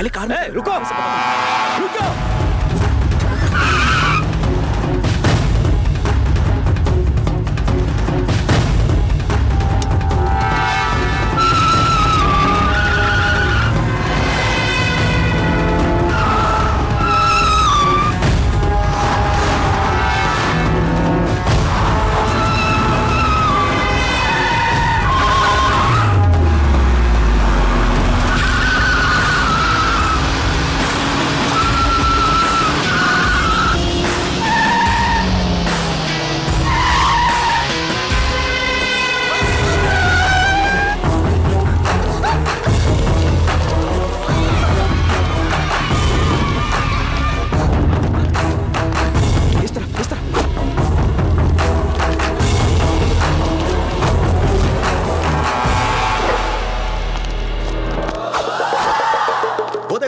पहले कार में रुको, रुको।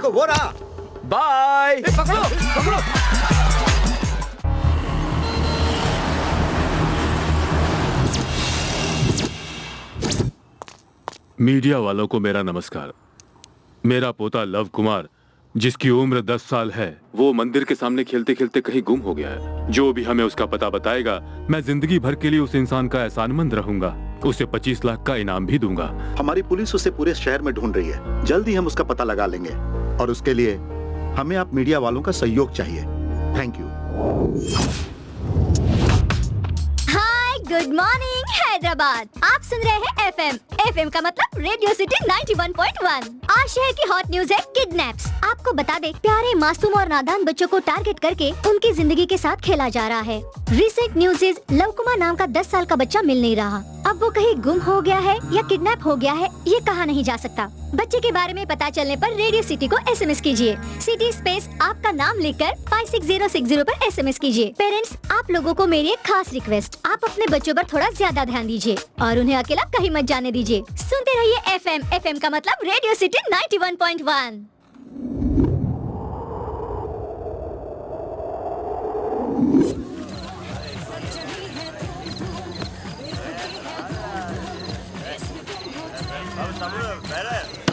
वो रहा। बाय। पकड़ो पकड़ो। मीडिया वालों को मेरा नमस्कार। मेरा पोता लव कुमार, जिसकी उम्र 10 साल है, वो मंदिर के सामने खेलते खेलते कहीं गुम हो गया है। जो भी हमें उसका पता बताएगा, मैं जिंदगी भर के लिए उस इंसान का एहसानमंद रहूंगा। उसे 25 लाख का इनाम भी दूंगा। हमारी पुलिस उसे पूरे शहर में ढूंढ रही है। जल्द ही हम उसका पता लगा लेंगे और उसके लिए हमें आप मीडिया वालों का सहयोग चाहिए। Thank you. Hi, good morning Hyderabad. आप सुन रहे हैं एफएम का मतलब रेडियो सिटी 91.1। आज शहर की हॉट न्यूज है किडनैप्स। आपको बता दे, प्यारे मासूम और नादान बच्चों को टारगेट करके उनकी जिंदगी के साथ खेला जा रहा है। Recent news is love Kumar नाम का 10 साल का बच्चा मिल नहीं रहा। अब वो कहीं गुम हो गया है या किडनैप हो गया है, ये कहा नहीं जा सकता। बच्चे के बारे में पता चलने पर रेडियो सिटी को एसएमएस कीजिए। सिटी स्पेस आपका नाम लिखकर 56060 पर एसएमएस कीजिए। पेरेंट्स, आप लोगों को मेरी एक खास रिक्वेस्ट, आप अपने बच्चों पर थोड़ा ज्यादा ध्यान दीजिए और उन्हें अकेला कहीं मत जाने दीजिए। सुनते रहिए एफएम का मतलब रेडियो सिटी 91.1।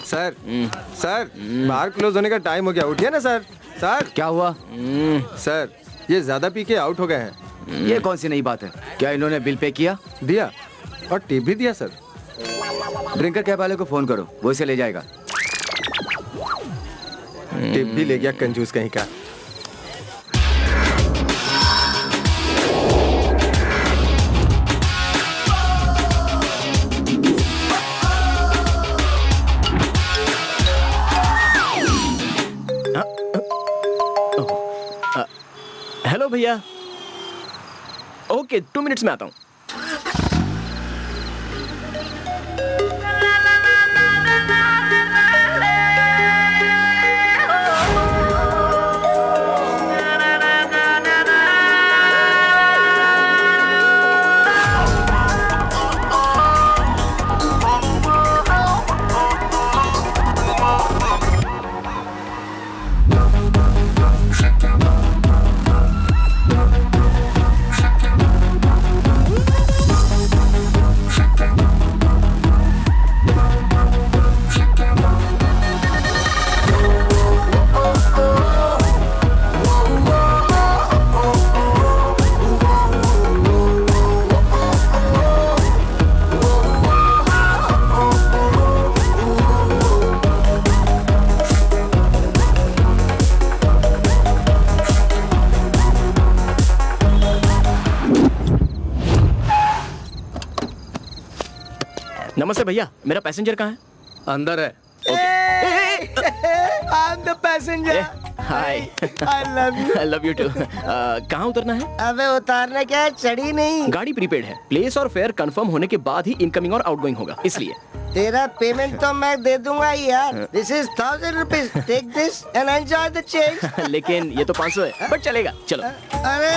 सर सर बार क्लोज होने का टाइम हो गया, उठिए ना सर। सर क्या हुआ? सर ये ज्यादा पी के आउट हो गए हैं। ये कौन सी नई बात है? क्या इन्होंने बिल पे किया? दिया और टिप भी दिया सर। ड्रिंकर कैब वाले को फोन करो, वो इसे ले जाएगा। टिप भी ले गया कंजूस कहीं का। हेलो भैया। ओके, 2 मिनट्स में आता हूँ। नमस्ते भैया, मेरा पैसेंजर कहाँ है? अंदर है। I'm the passenger. Hi. I love you. I love you too. कहाँ उतरना है? अबे उतारना क्या है, चढ़ी नहीं। गाड़ी प्रीपेड है। प्लेस और फेयर कंफर्म होने के बाद ही इनकमिंग और आउटगोइंग होगा, इसलिए। तेरा पेमेंट तो मैं दे दूंगा यार। This is 1000 rupees. Take this and enjoy the change. लेकिन ये तो 500 है, बट चलेगा। चलो। अरे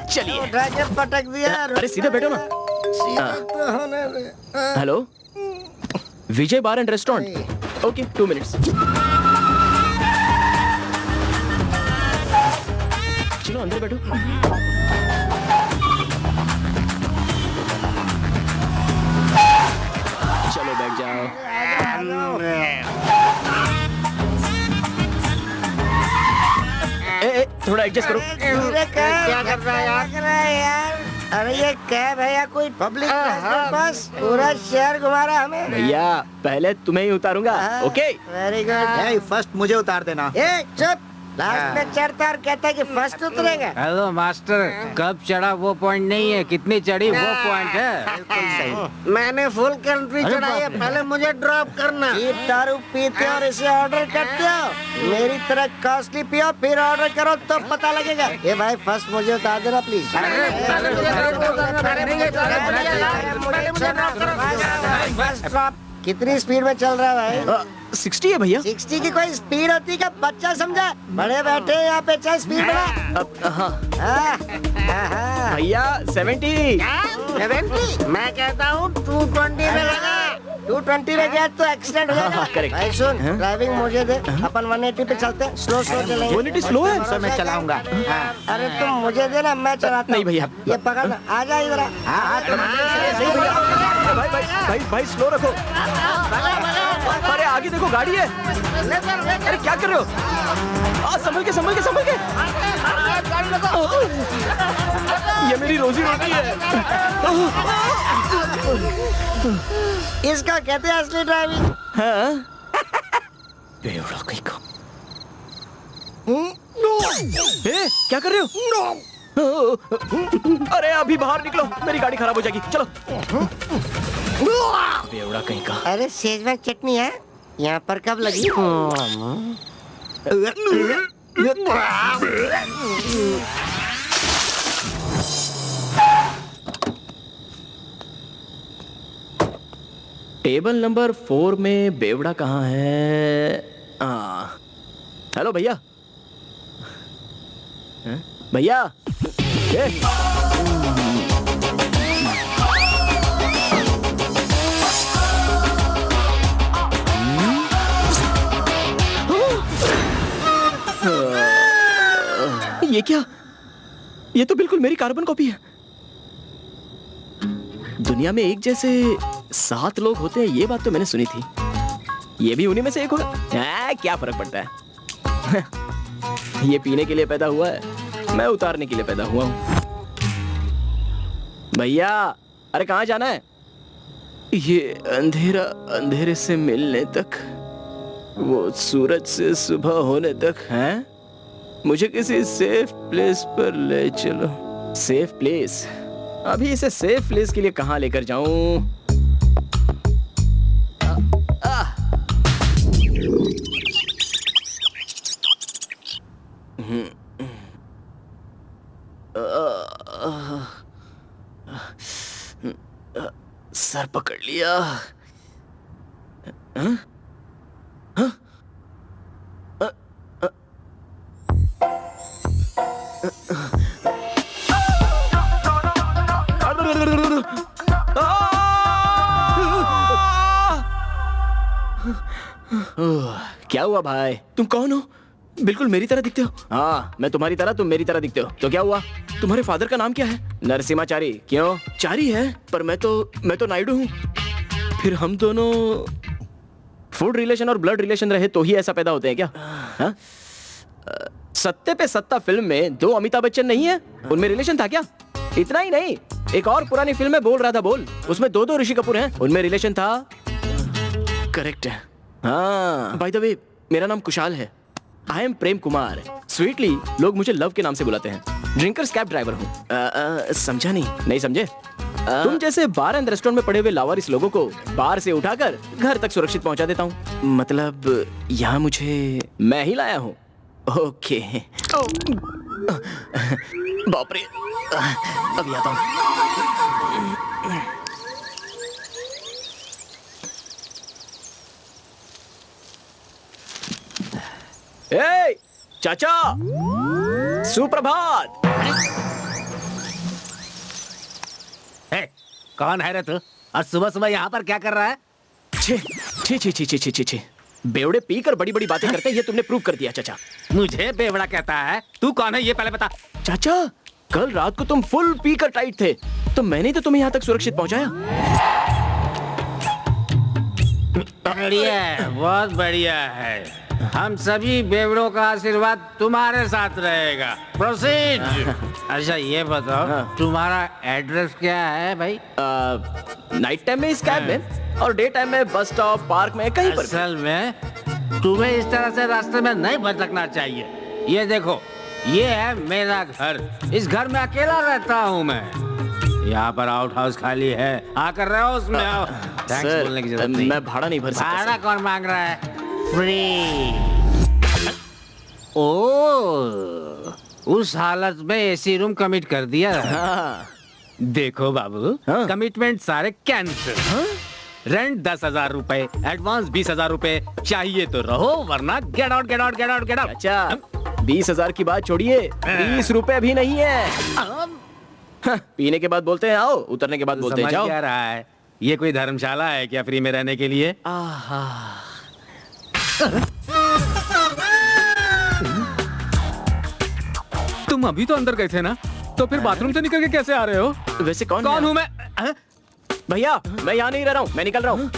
चलिए। उठा के पटक दिया। अरे सीधे बैठो ना। सीधा तो होने दे। Hello, Vijay bar and restaurant. Okay, 2 minutes. चलो अंदर बैठो। चलो बैठ जाओ। थोड़ा एडजस्ट करो। धीरे कर। क्या कर रहा है यार? अरे ये कैब है या कोई पब्लिक ट्रांसपोर्ट बस? पूरा शहर घुमा रहा है हमें। भैया पहले तुम्हें ही उतारूंगा। Okay very good. फर्स्ट मुझे उतार देना। ए चुप। लास्ट में चढ़ता और कहता है कि फर्स्ट उतरेगा। हेलो मास्टर, कब चढ़ा वो पॉइंट नहीं है, कितनी चढ़ी वो पॉइंट है। मैंने फुल कंट्री चढ़ाई है, पहले मुझे ड्रॉप करना। चीप दारू पीते हो और इसे ऑर्डर करते हो। मेरी तरह कॉस्टली पियो फिर ऑर्डर करो तो पता लगेगा। ये भाई फर्स्ट मुझे उतार देना प्लीज। कितनी स्पीड में चल रहा है भाई? 60 है भैया। 60 की कोई स्पीड होती है? बच्चा समझा? बड़े बैठे यहाँ पे, चाहे स्पीड बढ़ा। हाँ भैया 70। 70? मैं कहता हूँ 220 में लगा। 220 में गया तो एक्सीडेंट हो जाएगा। करेक्ट। भाई सुन, ड्राइविंग मुझे दे, अपन 180 पे चलते हैं। स्लो चलेंगे। 180 स्लो है? सर मैं चलाऊंगा। अरे तुम मुझे दे ना, मैं चलाता नहीं भैया। ये पकड़ना, आ जा इधर। भाई भाई भाई भाई स्लो रखो। अरे आगे देखो गाड़ी है। अरे क्या कर रहे हो? संभल के संभल के संभल के। ये मेरी रोजी रोटी है। इसका कहते हैं असली ड्राइविंग। हाँ? बेवड़ा कहीं का। क्या कर रहे हो? अरे अभी बाहर निकलो, मेरी गाड़ी खराब हो जाएगी। चलो। बेवड़ा कहीं का। अरे शेजवान चटनी है यहाँ पर कब लगी? टेबल नंबर 4 में बेवड़ा कहाँ है? हेलो भैया। भैया ये क्या? ये तो बिल्कुल मेरी कार्बन कॉपी है। दुनिया में एक जैसे 7 लोग होते हैं, ये बात तो मैंने सुनी थी। ये भी उन्हीं में से एक होगा। क्या फर्क पड़ता है? ये पीने के लिए पैदा हुआ है, मैं उतारने के लिए पैदा हुआ हूं। भैया अरे कहाँ जाना है? ये अंधेरा अंधेरे से मिलने तक, वो सूरज से सुबह होने तक है। मुझे किसी सेफ प्लेस पर ले चलो। Safe place? अभी इसे सेफ प्लेस के लिए कहाँ लेकर जाऊं? सर पकड़ लिया। हाँ? हाँ? क्या हुआ भाई? तुम कौन हो? बिल्कुल मेरी तरह दिखते हो। हाँ मैं तुम्हारी तरह, तुम मेरी तरह दिखते हो। तो क्या हुआ? तुम्हारे फादर का नाम क्या है? नरसिम्हाचारी। क्यों? चारी है, पर मैं तो नायडू हूँ। फिर हम दोनों फूड रिलेशन और ब्लड रिलेशन रहे तो ही ऐसा पैदा होते हैं क्या? हाँ? सत्ते पे सत्ता फिल्म में 2 अमिताभ बच्चन नहीं है? उनमें रिलेशन था क्या? इतना ही नहीं, एक और पुरानी फिल्म में बोल रहा था बोल, उसमें 2 ऋषि कपूर हैं, उनमें रिलेशन था। करेक्ट है। हाँ बाय द वे, मेरा नाम कुशाल है। I am Prem Kumar. Sweetly लोग मुझे लव के नाम से बुलाते हैं। ड्रिंकर्स कैब ड्राइवर हूँ। समझा नहीं समझे? तुम जैसे बार एंड रेस्टोरेंट में पड़े हुए लावारिस लोगों को बार से उठाकर घर तक सुरक्षित पहुंचा देता हूँ। मतलब यहाँ मुझे मैं ही लाया हूँ। ओके। बाप रे, अभी आता हूँ। ए, चाचा, सुप्रभात। कौन है रे तू? और सुबह सुबह यहाँ पर क्या कर रहा है? छे बेवड़े पीकर बड़ी बड़ी बातें करते हैं, ये तुमने प्रूव कर दिया चाचा। मुझे बेवड़ा कहता है? तू कौन है ये पहले बता। चाचा कल रात को तुम फुल पीकर टाइट थे, तो मैंने तो तुम्हें यहाँ तक सुरक्षित पहुँचाया। बढ़िया है, बहुत बढ़िया है। हम सभी बेवड़ों का आशीर्वाद तुम्हारे साथ रहेगा। प्रोसीड। अच्छा ये बताओ तुम्हारा एड्रेस क्या है भाई? नाइट टाइम में इस कैब में और डे टाइम में बस स्टॉप पार्क में कहीं पर। असल में तुम्हें इस तरह से रास्ते में नहीं भटकना चाहिए। ये देखो, ये है मेरा घर। इस घर में अकेला रहता हूँ मैं। यहाँ पर आउट हाउस खाली है, आकर रहो उसमें आओ। थैंक्स बोलने की जरूरत नहीं। मैं भाड़ा नहीं भर सकता। भाड़ा कौन मांग रहा है? फ्री। ओ, उस हालत में एसी रूम कमिट कर दिया। हाँ। देखो बाबू, कमिटमेंट सारे कैंसिल। रेंट 10,000 रुपए, एडवांस 20,000 रुपए। चाहिए तो रहो, वरना get out get out get out get out. अच्छा 20,000 की बात छोड़िए, 20 रुपए भी नहीं है। पीने के बाद बोलते हैं आओ, उतरने के बाद बोलते हैं जाओ। क्या रहा है? ये कोई धर्मशाला है क्या फ्री में रहने के लिए? तुम अभी तो अंदर गए थे ना, तो फिर बाथरूम से निकल के कैसे आ रहे हो? वैसे कौन हूँ मैं? भैया मैं यहाँ नहीं रह रहा हूँ, मैं निकल रहा हूँ।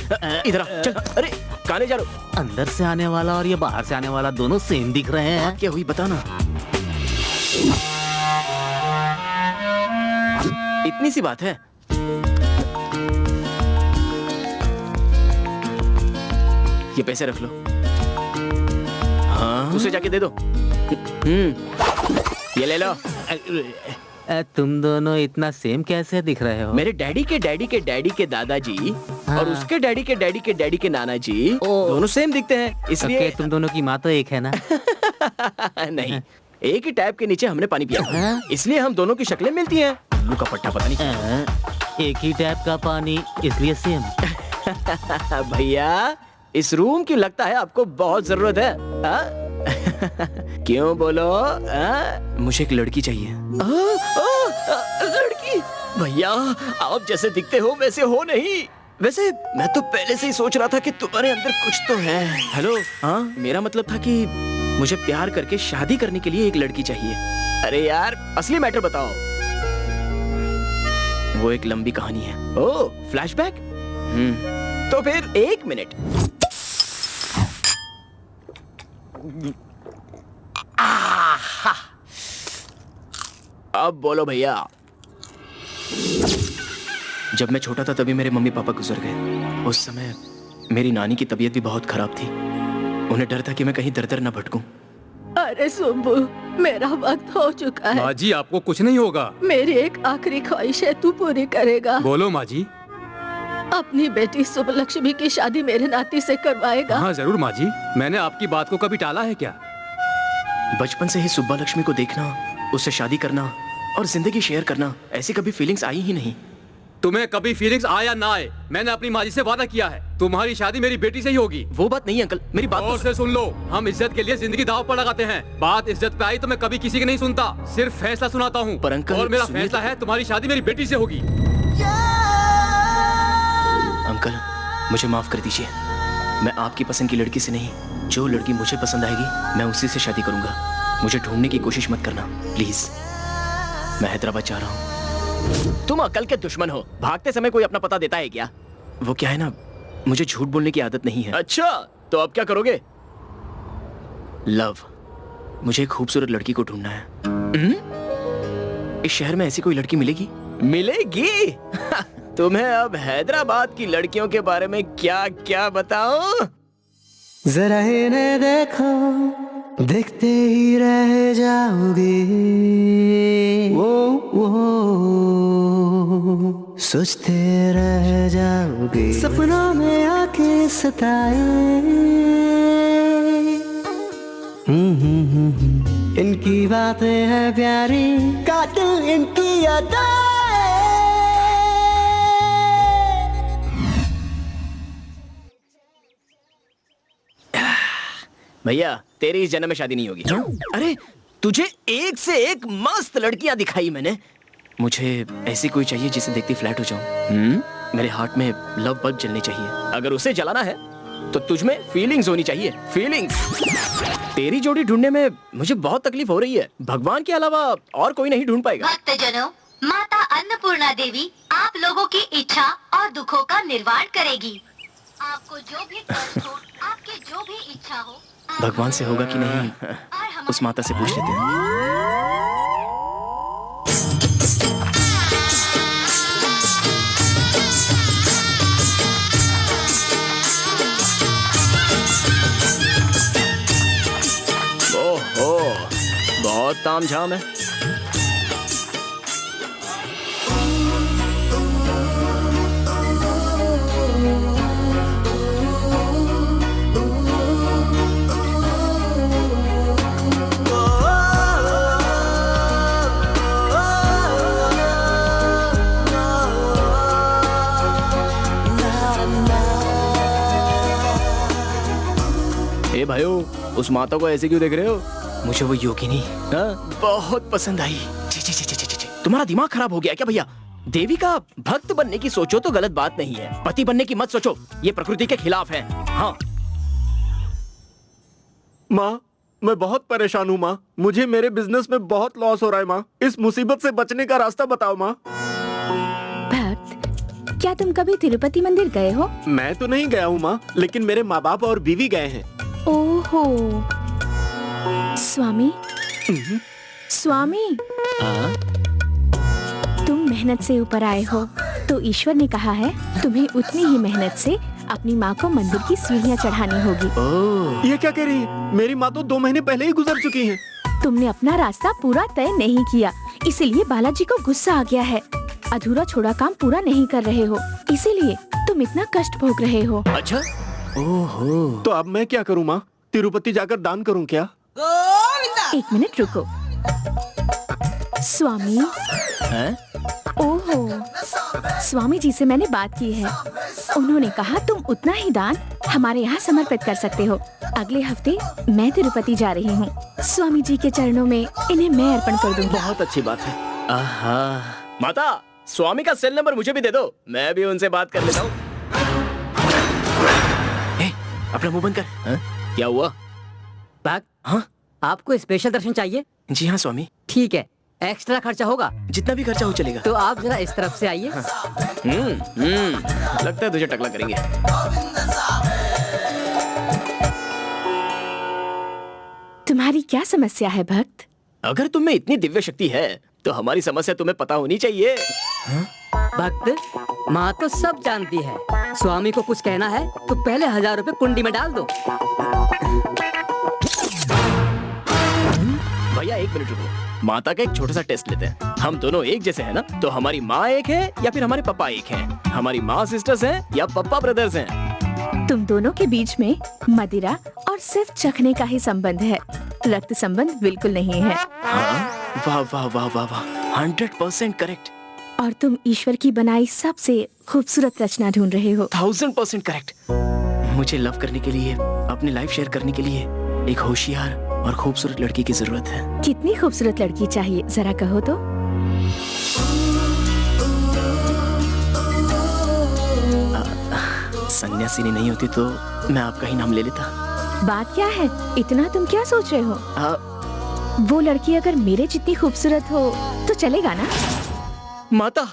इधर आ, चल। अरे कहाँ जा रहे हो? अंदर से आने वाला और ये बाहर से आने वाला दोनों सेम दिख रहे हैं। क्या हुई बताना। इतनी सी बात है। ये पैसे रख लो। हाँ उसे जाके दे दो। ये ले लो। तुम दोनों इतना सेम कैसे दिख रहे हो? मेरे डैडी के डैडी के डैडी के दादाजी और उसके डैडी के डैडी के डैडी के नाना जी दोनों सेम दिखते हैं, इसलिए तुम दोनों की माँ तो एक है ना? नहीं, एक ही टैप के नीचे हमने पानी पिया, इसलिए हम दोनों की शक्लें मिलती हैं। उल्लू का पट्टा पता नहीं। एक ही टैप का पानी इसलिए सेम। भैया इस रूम की लगता है आपको बहुत जरूरत है। क्यों बोलो? मुझे एक लड़की चाहिए। लड़की? भैया आप जैसे दिखते हो वैसे हो नहीं। वैसे मैं तो पहले से ही सोच रहा था कि तुम्हारे अंदर कुछ तो है। हेलो, हाँ मेरा मतलब था कि मुझे प्यार करके शादी करने के लिए एक लड़की चाहिए। अरे यार असली मैटर बताओ। वो एक लंबी कहानी है। ओह फ्लैशबैक? तो फिर 1 मिनट। अब बोलो भैया। जब मैं छोटा था तभी मेरे मम्मी पापा गुजर गए। उस समय मेरी नानी की तबीयत भी बहुत खराब थी। उन्हें डर था कि मैं कहीं दर दर न भटकूं। अरे सुब्बू, मेरा वक्त हो चुका है। माँ जी आपको कुछ नहीं होगा। मेरी एक आखिरी ख्वाहिश है, तू पूरी करेगा? बोलो माँ जी। अपनी बेटी सुब्बलक्ष्मी की शादी मेरे नाती से करवाएगा? हाँ जरूर माँ जी, मैंने आपकी बात को कभी टाला है क्या? बचपन से ही सुब्बलक्ष्मी को देखना, उससे शादी करना और जिंदगी शेयर करना, ऐसी कभी फीलिंग्स आई ही नहीं। तुम्हें कभी फीलिंग्स आया ना आए, मैंने अपनी माँ जी से वादा किया है, तुम्हारी शादी मेरी बेटी से ही होगी। वो बात नहीं अंकल, मेरी बात और से सुन लो, हम इज्जत के लिए जिंदगी दांव पर लगाते हैं। बात इज्जत पे आई तो मैं कभी किसी की नहीं सुनता, सिर्फ फैसला सुनाता हूँ। पर अंकल, और मेरा फैसला है तुम्हारी शादी मेरी बेटी से होगी। अंकल मुझे माफ कर दीजिए, मैं आपकी पसंद की लड़की से नहीं, जो लड़की मुझे पसंद आएगी मैं उसी से शादी करूंगा। मुझे ढूंढने की कोशिश मत करना प्लीज। मैं हैदराबाद जा रहा हूँ। तुम अकल के दुश्मन हो, भागते समय कोई अपना पता देता है क्या? वो क्या है ना, मुझे झूठ बोलने की आदत नहीं है। अच्छा तो अब क्या करोगे? लव, मुझे एक खूबसूरत लड़की को ढूंढना है। इस शहर में ऐसी कोई लड़की मिलेगी? मिलेगी? तुम्हें अब हैदराबाद की लड़कियों के बारे में क्या क्या बताऊं? जरा इन्हें देखो, देखते ही रह जाओगे। वो सोचते रह जाओगे, सपनों में आके सताए। इनकी बातें हैं प्यारी, कातिल इनकी अदाएं। भैया तेरी इस जन्म में शादी नहीं होगी। अरे तुझे एक से एक मस्त लड़कियां दिखाई मैंने, मुझे ऐसी कोई चाहिए जिसे देखती फ्लैट हो जाऊं। मेरे हार्ट में लव बल्ब जलने चाहिए, अगर उसे जलाना है तो तुझमें फीलिंग्स होनी चाहिए, फीलिंग्स। तेरी जोड़ी ढूंढने में मुझे बहुत तकलीफ हो रही है, भगवान के अलावा और कोई नहीं ढूंढ पाएगा। भक्तजनों, माता अन्नपूर्णा देवी आप लोगों की इच्छा और दुखों का निर्वाण करेगी। आपको जो भी कष्ट हो, आपकी जो भी इच्छा हो, भगवान से होगा कि नहीं, उस माता से पूछ लेते हैं। ओहो, बहुत तामझाम है। ए भाइयों, उस माता को ऐसे क्यों देख रहे हो? मुझे वो योगिनी बहुत पसंद आई। ची ची ची ची ची ची। तुम्हारा दिमाग खराब हो गया क्या भैया? देवी का भक्त बनने की सोचो तो गलत बात नहीं है, पति बनने की मत सोचो, ये प्रकृति के खिलाफ है। हाँ माँ, मैं बहुत परेशान हूँ माँ। मुझे मेरे बिजनेस में बहुत लॉस हो रहा है माँ। इस मुसीबत से बचने का रास्ता बताओ माँ। भक्त, क्या तुम कभी तिरुपति मंदिर गए हो? मैं तो नहीं गया हूँ माँ, लेकिन मेरे माँ बाप और बीवी गए हैं। ओहो, स्वामी स्वामी, तुम मेहनत से ऊपर आए हो तो ईश्वर ने कहा है तुम्हें उतनी ही मेहनत से अपनी माँ को मंदिर की सीढ़ियाँ चढ़ानी होगी। ये क्या कह रही है? मेरी माँ तो 2 महीने पहले ही गुजर चुकी हैं। तुमने अपना रास्ता पूरा तय नहीं किया, इसीलिए बालाजी को गुस्सा आ गया है। अधूरा छोड़ा काम पूरा नहीं कर रहे हो, इसीलिए तुम इतना कष्ट भोग रहे हो। अच्छा, ओहो, तो अब मैं क्या करूँ माँ? तिरुपति जाकर दान करूँ क्या? 1 मिनट रुको। स्वामी, ओहो, स्वामी जी से मैंने बात की है, उन्होंने कहा तुम उतना ही दान हमारे यहाँ समर्पित कर सकते हो। अगले हफ्ते मैं तिरुपति जा रही हूँ, स्वामी जी के चरणों में इन्हें मैं अर्पण कर दूंगी। बहुत अच्छी बात है। आहा, माता, स्वामी का सेल नंबर मुझे भी दे दो, मैं भी उनसे बात कर लेता हूँ। अपना मुंह बंद कर। क्या हुआ? भक्त, हाँ, आपको स्पेशल दर्शन चाहिए? जी हाँ स्वामी। ठीक है, एक्स्ट्रा खर्चा होगा? जितना भी खर्चा हो चलेगा। तो आप जरा इस तरफ से आइए। लगता है तुझे टकला करेंगे। तुम्हारी क्या समस्या है भक्त? अगर तुम में इतनी दिव्य शक्ति है तो हमारी समस्या तुम्हें पता होनी चाहिए। भक्त, माँ तो सब जानती है। स्वामी को कुछ कहना है तो पहले 1000 रुपए कुंडी में डाल दो। भैया 1 मिनट रुको, माता का एक छोटा सा टेस्ट लेते हैं। हम दोनों एक जैसे हैं ना? तो हमारी माँ एक है या फिर हमारे पापा एक हैं? हमारी माँ सिस्टर्स हैं या पापा ब्रदर्स हैं? तुम दोनों के बीच में मदिरा और सिर्फ चखने का ही संबंध है, रक्त संबंध बिल्कुल नहीं है। वाह वाह वाह वाह वाह, 100% करेक्ट। और तुम ईश्वर की बनाई सबसे खूबसूरत रचना ढूंढ रहे हो। 1000% करेक्ट। मुझे लव करने के लिए, अपनी लाइफ शेयर करने के लिए एक होशियार और खूबसूरत लड़की की जरूरत है। कितनी खूबसूरत लड़की चाहिए, जरा कहो तो। सन्यासिनी नहीं होती तो मैं आपका ही नाम ले लेता। बात क्या है, इतना तुम क्या सोच रहे हो? वो लड़की अगर मेरे जितनी खूबसूरत हो तो चलेगा ना? माता,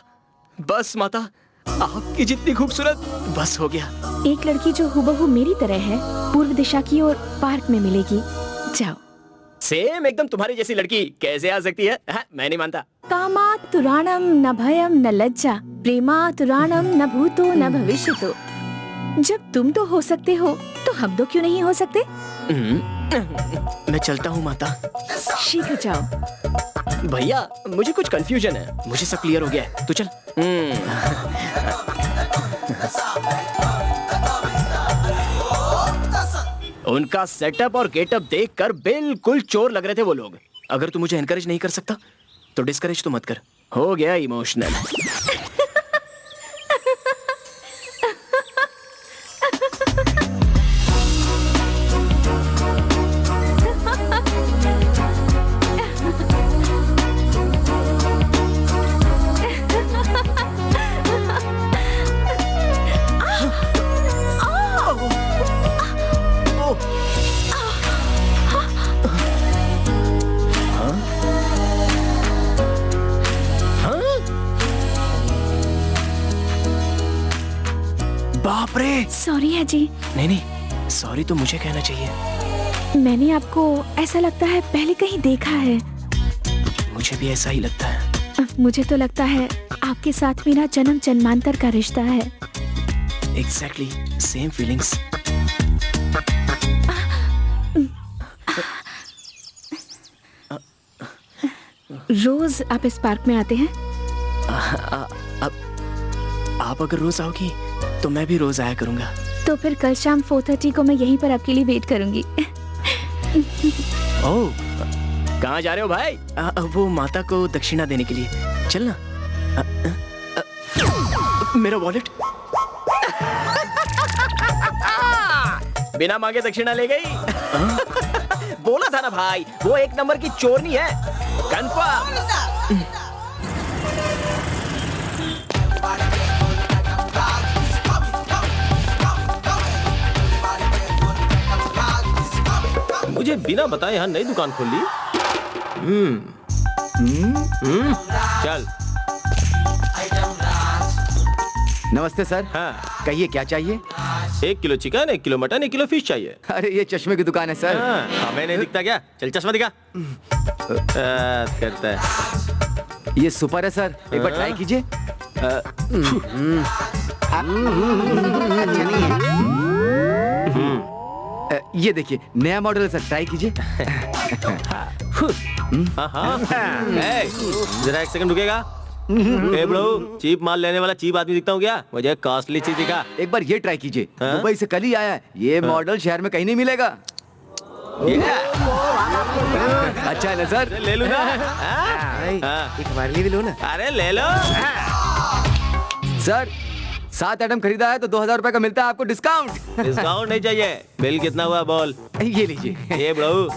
बस माता, आपकी जितनी खूबसूरत बस हो गया। एक लड़की जो हुबहू मेरी तरह है, पूर्व दिशा की ओर पार्क में मिलेगी, जाओ। सेम एकदम तुम्हारी जैसी लड़की कैसे आ सकती है? मैं नहीं मानता। कामातुराणम न भयम न लज्जा, प्रेमातुराणम न भूतो न भविष्यतो। जब तुम तो हो सकते हो तो हम तो क्यों नहीं हो सकते? मैं चलता हूँ माता। शीघ्र जाओ। भैया, मुझे कुछ कंफ्यूजन है, मुझे सब क्लियर हो गया है, तू चल। उनका सेटअप और गेटअप देखकर बिल्कुल चोर लग रहे थे वो लोग। अगर तू मुझे एनकरेज नहीं कर सकता तो डिस्करेज तो मत कर। हो गया इमोशनल। बाप रे, सॉरी है जी। नहीं नहीं, सॉरी तो मुझे कहना चाहिए। मैंने आपको ऐसा लगता है पहले कहीं देखा है। मुझे भी ऐसा ही लगता है। मुझे तो लगता है आपके साथ मेरा जन्म जन्मांतर का रिश्ता है। Exactly, same feelings. रोज आप इस पार्क में आते हैं? आप अगर रोज आओगी तो मैं भी रोज आया करूंगा। तो फिर कल शाम 4:30 को मैं यहीं पर आपके लिए वेट करूंगी। ओह, कहाँ जा रहे हो भाई? वो माता को दक्षिणा देने के लिए। चलना। मेरा वॉलेट बिना मांगे दक्षिणा ले गई। बोला था ना भाई, वो एक नंबर की चोरनी है, कंफर्म। मुझे बिना बताए यहाँ नई दुकान खोल ली। चल। नमस्ते सर। हाँ कहिए क्या चाहिए? 1 kilo chicken, 1 kilo mutton, 1 kilo fish चाहिए। अरे ये चश्मे की दुकान है सर। हमें नहीं दिखता क्या? चल चश्मा दिखा। करता है। ये सुपर है सर, एक बार ट्राई कीजिए। ये देखिए नया मॉडल है सर, ट्राई कीजिए। जरा 1 सेकंड रुकेगा? ए ब्रो, चीप माल लेने वाला चीप आदमी दिखता हूँ क्या? मुझे कॉस्टली चीज दिखा। एक बार ये ट्राई कीजिए, दुबई से कल ही आया है। ये मॉडल शहर में कहीं नहीं मिलेगा। अच्छा है ना सर? ले लूं ना? एक हमारे लिए भी लो ना। अरे ले लो सर। 7 आइटम खरीदा है तो 2000 रुपए का मिलता है आपको डिस्काउंट। डिस्काउंट नहीं चाहिए। बिल कितना हुआ बोल? ये लीजिए। ये ब्रो,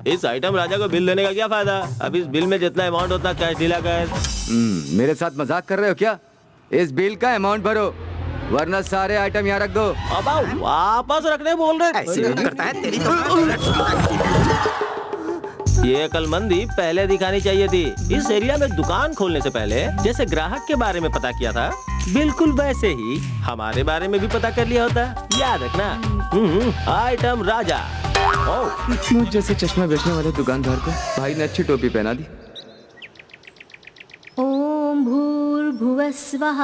इस आइटम राजा को बिल देने का क्या फायदा? अब इस बिल में जितना अमाउंट होता कैश दिला कर। मेरे साथ मजाक कर रहे हो क्या? इस बिल का अमाउंट भरो, वरना सारे आइटम यहाँ रख दो। अब वापस रखने बोल रहे। करता है तेरी तो। ये अक्लमंदी पहले दिखानी चाहिए थी। इस एरिया में दुकान खोलने से पहले जैसे ग्राहक के बारे में पता किया था, बिल्कुल वैसे ही हमारे बारे में भी पता कर लिया होता। याद रखना। आइटम राजा। मुझ जैसे चश्मा बेचने वाले दुकानदार को भाई ने अच्छी टोपी पहना दी। ओम भूर्भुवस्वः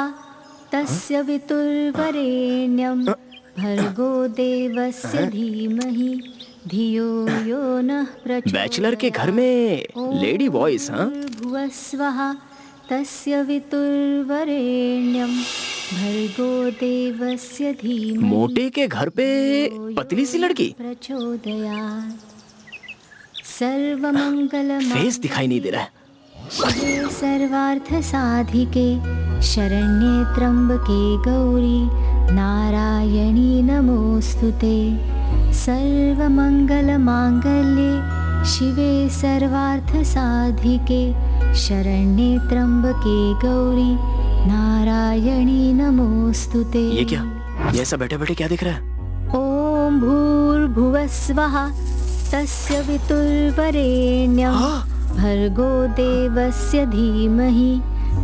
तस्य वितुर्वरेण्यं भर्गो देवस्य धीमहि धियो यो नः प्रचोदयात्। बैचलर के घर में लेडी वॉइस। हाँ, भूर्भुवस्वः तस्य वितुर्वरेण्यं भर्गो देवस्य धीमहि मोटे के घर पे पतली सी लड़की। प्रचोदयात्। सर्वमंगल फेस दिखाई नहीं दे रहा है। शिवे सर्वार्थ साधिके शरण्ये त्र्यंबके गौरी नारायणी नमोस्तुते। सर्वमंगल मांगल्ये शिवे सर्वार्थ साधिके शरण्ये त्र्यंबके गौरी नारायणी नमोस्तुते। ये क्या? ये ऐसा बैठे बैठे क्या दिख रहा है? ओम भूर्भुवस्वः तस्य वितुर्वरेण्यं भर्गो देवस्य धीमहि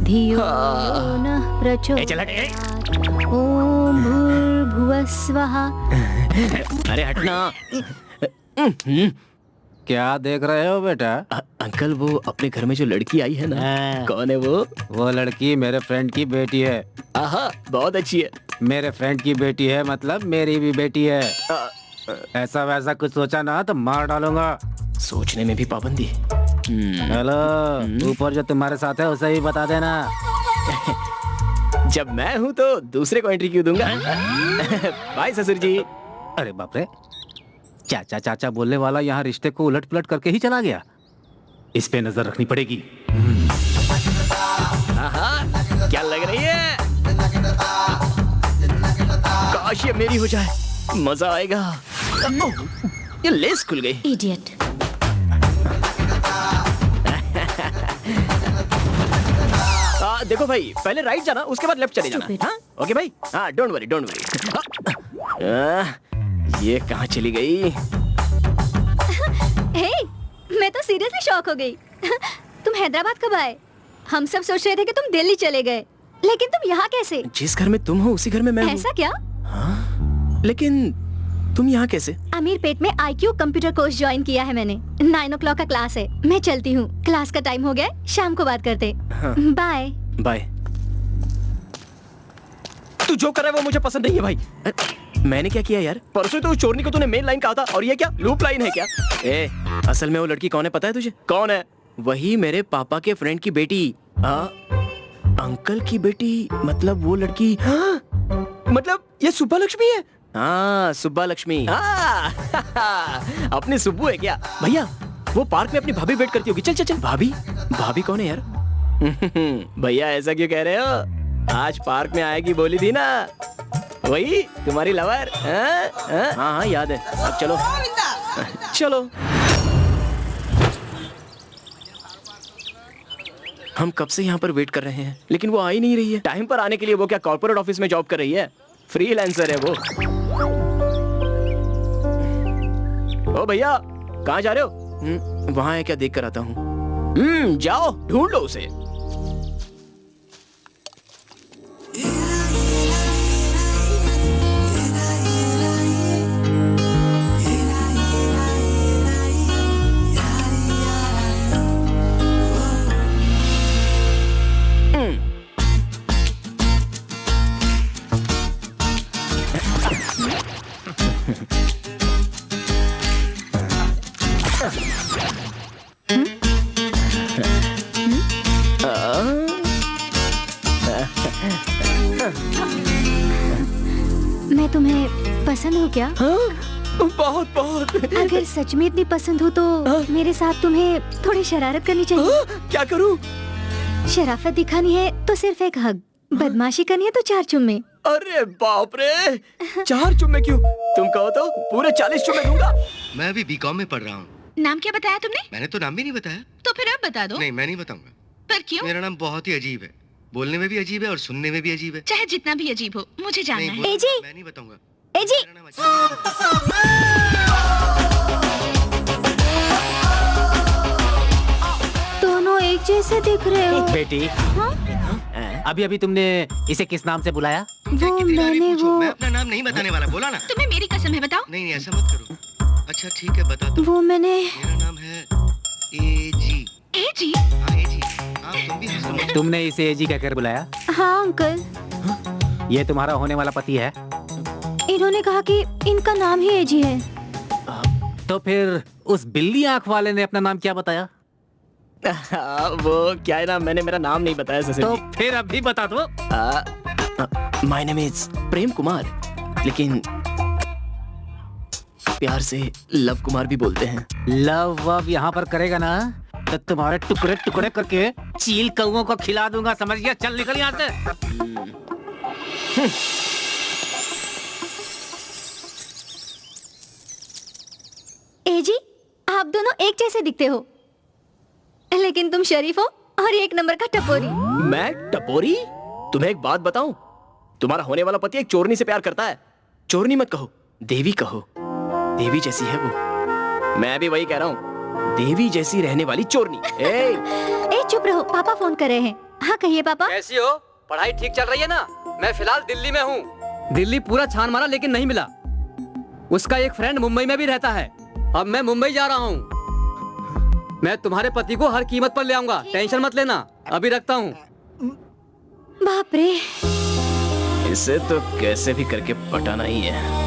धियो यो नः प्रचोदयात्। ओम भूर्भुवस्वः। अरे हटना। क्या देख रहे हो बेटा? अंकल, वो अपने घर में जो लड़की आई है ना, कौन है वो? वो लड़की मेरे फ्रेंड की बेटी है। आहा, बहुत अच्छी है। मेरे फ्रेंड की बेटी है मतलब मेरी भी बेटी है। ऐसा वैसा कुछ सोचा ना तो मार डालूंगा। सोचने में भी पाबंदी। हेलो, ऊपर जो तुम्हारे साथ है उसे भी बता देना। जब मैं हूँ तो दूसरे को एंट्री क्यों दूंगा? बाय ससुर जी। अरे बाप रे, चाचा चाचा बोलने वाला यहाँ रिश्ते को उलट पुलट करके ही चला गया। इस पे नजर रखनी पड़ेगी। क्या लग रही है? काश ये मेरी हो जाए, मजा आएगा। ये लेस खुल गई। इडियट। देखो भाई, पहले राइट जाना, उसके बाद लेफ्ट चले जाना। हाँ? ओके भाई। हाँ, डोंट वरी डोंट वरी। ये कहाँ चली गई? हे, मैं तो सीरियसली शॉक हो गई। तुम हैदराबाद कब आए? हम सब सोच रहे थे कि तुम दिल्ली चले गए, लेकिन तुम यहाँ कैसे? जिस घर में तुम हो उसी घर में मैं हूँ। ऐसा क्या? हाँ? लेकिन तुम यहाँ कैसे? अमीरपेट में IQ कंप्यूटर कोर्स ज्वाइन किया है मैंने। 9 o'clock का क्लास है। मैं चलती हूँ, क्लास का टाइम हो गया है, शाम को बात करते। बाय। बाय। तू जो कर रहा है वो मुझे पसंद नहीं है भाई। मैंने क्या किया यार? परसों तो उस चोरनी को तूने मेन लाइन कहा था और ये क्या लूप लाइन है क्या? ए, असल में वो लड़की कौन है पता है तुझे? कौन है? वही मेरे पापा के फ्रेंड की बेटी। अंकल की बेटी मतलब वो लड़की। मतलब ये सुब्बा लक्ष्मी है? हाँ, सुब्बा लक्ष्मी। अपनी सुब्बू है क्या? भैया वो पार्क में अपनी भाभी वेट करती होगी। चल चल चल। भाभी? भाभी कौन है यार? भैया ऐसा क्यों कह रहे हो? आज पार्क में आएगी बोली थी ना, वही तुम्हारी लवर। हाँ याद है। अब चलो चलो। हम कब से यहाँ पर वेट कर रहे हैं लेकिन वो आ ही नहीं रही है। टाइम पर आने के लिए वो क्या कॉर्पोरेट ऑफिस में जॉब कर रही है? फ्रीलांसर है वो। ओ भैया कहाँ जा रहे हो? वहाँ है क्या, देख कर आता हूँ। जाओ ढूंढ लो उसे। मैं तुम्हें पसंद हूँ क्या? बहुत बहुत। अगर सच में इतनी पसंद हो तो मेरे साथ तुम्हें थोड़ी शरारत करनी चाहिए। क्या करूँ? शराफत दिखानी है तो सिर्फ एक हग, बदमाशी करनी है तो 4 चुम्मे। अरे बाप रे, 4 चुम्मे क्यों? तुम कहो तो पूरे 40 चुम्मे दूंगा। मैं अभी बीकॉम में पढ़ रहा हूँ। नाम क्या बताया तुमने? मैंने तो नाम भी नहीं बताया। तो फिर अब बता दो। नहीं मैं नहीं बताऊंगा। पर क्यों? मेरा नाम बहुत ही अजीब है, बोलने में भी अजीब है और सुनने में भी अजीब है। चाहे जितना भी अजीब हो मुझे जानना है। एजी, मैं नहीं बताऊंगा। एजी। दोनों एक जैसे दिख रहे हो। बेटी, अभी अभी तुमने इसे किस नाम से बुलाया? वो मैंने वो मैं अपना नाम नहीं बताने वाला, बोला ना। तुम्हें मेरी कसम है, बताओ। नहीं नहीं ऐसा मत करो। अच्छा ठीक है बता दो। वो मैंने मेरा नाम है एजी। एजी? हाँ एजी। हाँ तुम भी समझ। तुमने इसे एजी कहकर बुलाया? हाँ अंकल। ये तुम्हारा होने वाला पति है? इन्होंने कहा कि इनका नाम ही एजी है। तो फिर उस बिल्ली आंख वाले ने अपना नाम क्या बताया? वो क्या है ना, मैंने मेरा नाम नहीं बताया सर। तो फिर अभी बता दो। My name is Prem Kumar, लेकिन प्यार से लव कुमार भी बोलते हैं। लव वव यहाँ पर करेगा ना तो तुम्हारे टुकड़े टुकड़े करके चील कौओं को खिला दूंगा, समझ गया? चल निकल यहाँ से। एजी, आप दोनों एक जैसे दिखते हो, लेकिन तुम शरीफ हो और एक नंबर का टपोरी। मैं टपोरी? तुम्हें एक बात बताऊं, तुम्हारा होने वाला पति एक चोरनी से प्यार करता है। चोरनी मत कहो, देवी कहो। देवी जैसी है वो। मैं भी वही कह रहा हूँ, देवी जैसी रहने वाली चोरनी। ए चुप रहो, पापा फोन कर रहे हैं। हाँ कहिए पापा। कैसी हो? पढ़ाई ठीक चल रही है ना? मैं फिलहाल दिल्ली में हूँ। दिल्ली पूरा छान मारा लेकिन नहीं मिला। उसका एक फ्रेंड मुंबई में भी रहता है। अब मैं मुंबई जा रहा हूँ। मैं तुम्हारे पति को हर कीमत पर ले आऊंगा, टेंशन मत लेना। अभी रखता हूँ। बाप रे, इसे तो कैसे भी करके पटाना ही है।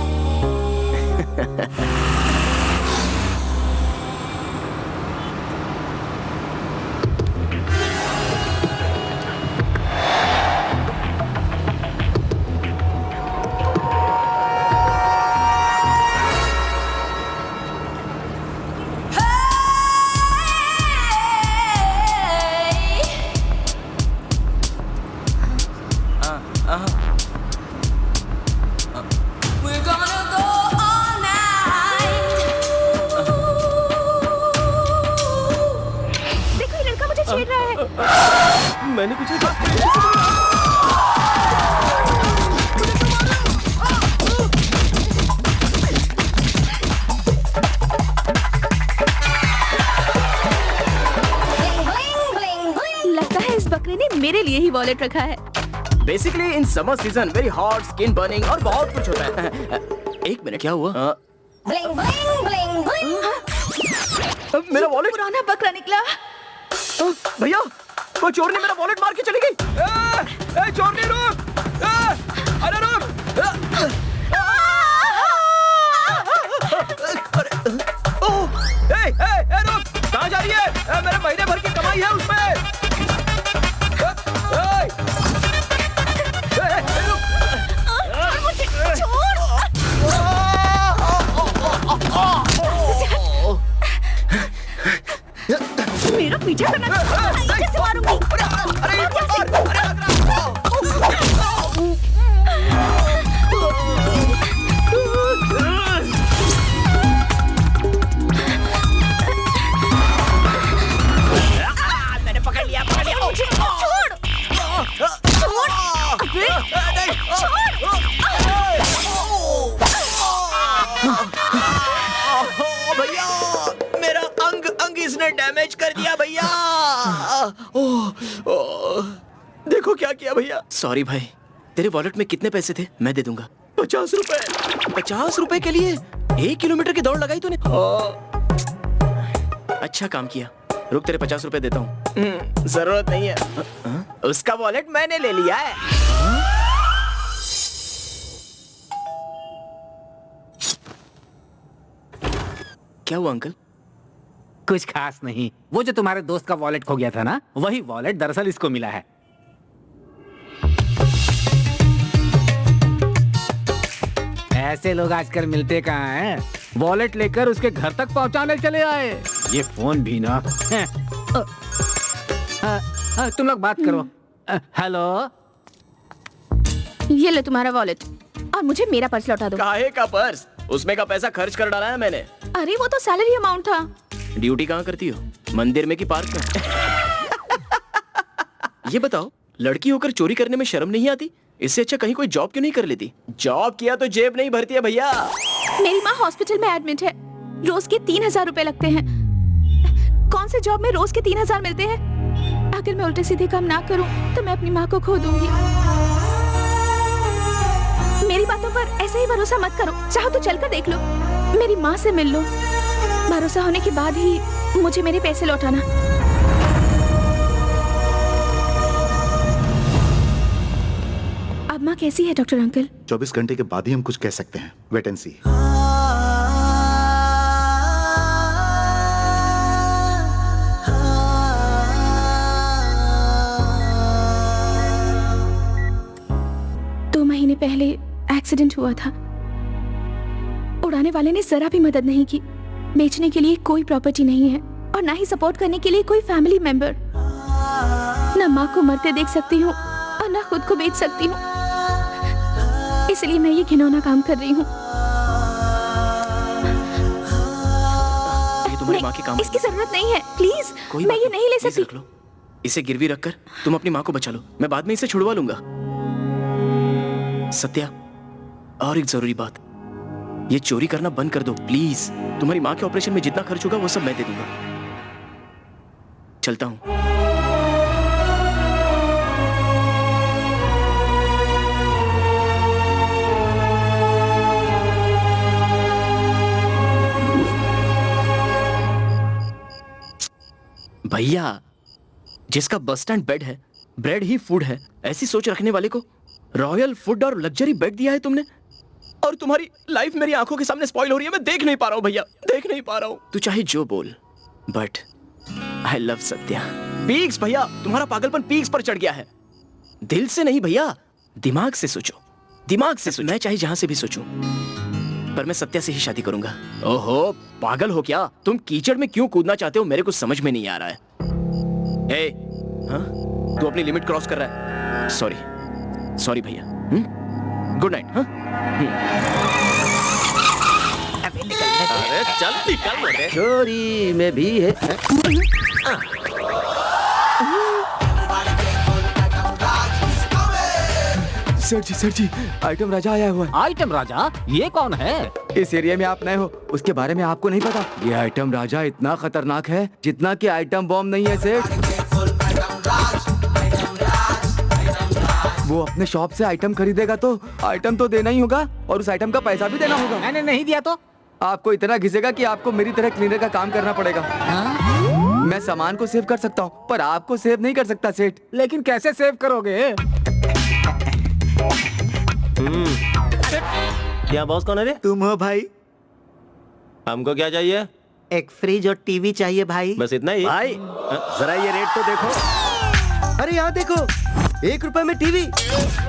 मैंने कुछ नहीं कहा। लगता है इस बकरे ने मेरे लिए ही वॉलेट रखा है। Basically in summer season very hot, skin burning और बहुत कुछ होता है। एक मिनट, क्या हुआ? मेरा वॉलेट पुराना बकरा निकला। भैया, वो चोर ने मेरा वॉलेट मार के चली गई। चोर ने रुक! अरे रुक! रुक! कहाँ जा रही है? मेरे महीने भर की कमाई है उसमें। मेरा पीछा करना कैसे मारूंगी? मैंने पकड़ लिया। भैया, मेरा अंग इसने डैमेज कर दिया भैया। देखो क्या किया भैया। सॉरी भाई। तेरे वॉलेट में कितने पैसे थे? मैं दे दूंगा। 50 रुपए। 50 रुपए के लिए 1 किलोमीटर की दौड़ लगाई तूने? अच्छा काम किया। रुक, तेरे 50 रुपए देता हूँ। जरूरत नहीं है, उसका वॉलेट मैंने ले लिया है। क्या हुआ अंकल? कुछ खास नहीं। वो जो तुम्हारे दोस्त का वॉलेट खो गया था ना, वही वॉलेट दरअसल इसको मिला है। ऐसे लोग आजकल मिलते कहाँ हैं? वॉलेट लेकर उसके घर तक पहुंचाने चले आए। ये फोन भी ना। तुम लोग बात करो। हेलो, ये लो तुम्हारा वॉलेट और मुझे मेरा पर्स लौटा दो। काहे का पर्स? उसमें का पैसा खर्च कर डाला है मैंने। अरे वो तो सैलरी अमाउंट था। ड्यूटी कहाँ करती हो? मंदिर में कि पार्क में? ये बताओ, लड़की होकर चोरी करने में शर्म नहीं आती? इससे अच्छा कहीं कोई जॉब क्यों नहीं कर लेती? जॉब किया तो जेब नहीं भरती है भैया। मेरी माँ हॉस्पिटल में एडमिट है। रोज के 3000 रुपए लगते हैं। कौन से जॉब में रोज के 3000 मिलते हैं? अगर मैं उल्टे सीधे काम ना करूं तो मैं अपनी माँ को खो दूंगी। मेरी बातों पर ऐसे ही भरोसा मत करो। चाहो तो चलकर देख लो, मेरी माँ से मिल लो। भरोसा होने के बाद ही मुझे मेरे पैसे लौटाना। अब माँ कैसी है डॉक्टर अंकल? 24 घंटे के बाद ही हम कुछ कह सकते हैं। वेट एंड सी। महीने पहले एक्सीडेंट हुआ था। उड़ाने वाले ने जरा भी मदद नहीं की। बेचने के लिए कोई प्रॉपर्टी नहीं है और ना ही सपोर्ट करने के लिए कोई फैमिली मेंबर। ना माँ को मरते देख सकती हूँ और ना खुद को बेच सकती हूँ। इसलिए मैं ये घिनौना काम कर रही हूँ। तुम्हारी माँ के काम इसकी जरूरत नहीं है, प्लीज। मैं ये नहीं ले सकती। रख लो। इसे गिरवी रखकर तुम अपनी माँ को बचा लो। मैं बाद में इसे छुड़वा लूंगा। सत्या, और एक जरूरी बात, ये चोरी करना बंद कर दो प्लीज। तुम्हारी माँ के ऑपरेशन में जितना खर्च होगा वो सब मैं दे दूंगा। चलता हूं। भैया, जिसका बस स्टैंड बेड है, ब्रेड ही फूड है, ऐसी सोच रखने वाले को रॉयल फूड और लग्जरी बेड दिया है तुमने। और तुम्हारी लाइफ मेरी आंखों के सामने स्पॉइल हो रही है। मैं देख नहीं पा रहा हूं भैया, देख नहीं पा रहा हूं। तू चाहे जो बोल, but I love Satya. Peaks भैया, तुम्हारा पागलपन पीक्स पर चढ़ गया है। दिल से नहीं भैया, दिमाग से सोचो, दिमाग से सोचो। मैं चाहे जहां से भी सोचूं, पर मैं सत्या से ही शादी करूंगा। ओहो, पागल हो क्या तुम? कीचड़ में क्यों कूदना चाहते हो मेरे को समझ में नहीं आ रहा है। ए, हाँ? तू अपनी लिमिट क्रॉस कर रहा है। सॉरी भैया। Good night. हाँ? अरे चल निकल बेटे। चोरी में भी है। सर जी, आइटम राजा आया हुआ है। आइटम राजा? ये कौन है? इस एरिया में आप नए हो, उसके बारे में आपको नहीं पता। ये आइटम राजा इतना खतरनाक है जितना कि आइटम बॉम्ब नहीं है सेठ। वो अपने शॉप से आइटम खरीदेगा तो आइटम तो देना ही होगा और उस आइटम का पैसा भी देना होगा। मैंने नहीं दिया तो आपको इतना घिसेगा कि आपको मेरी तरह क्लीनर का काम करना पड़ेगा। मैं सामान को सेव कर सकता हूँ पर आपको सेव नहीं कर सकता सेठ। लेकिन कैसे सेव करोगे? क्या बॉस कौन है रे? तुम हो भाई। हमको क्या चाहिए? एक फ्रिज और टीवी चाहिए भाई। बस इतना ही? भाई जरा ये रेट तो देखो। अरे यहाँ देखो, 1 रुपए में टीवी,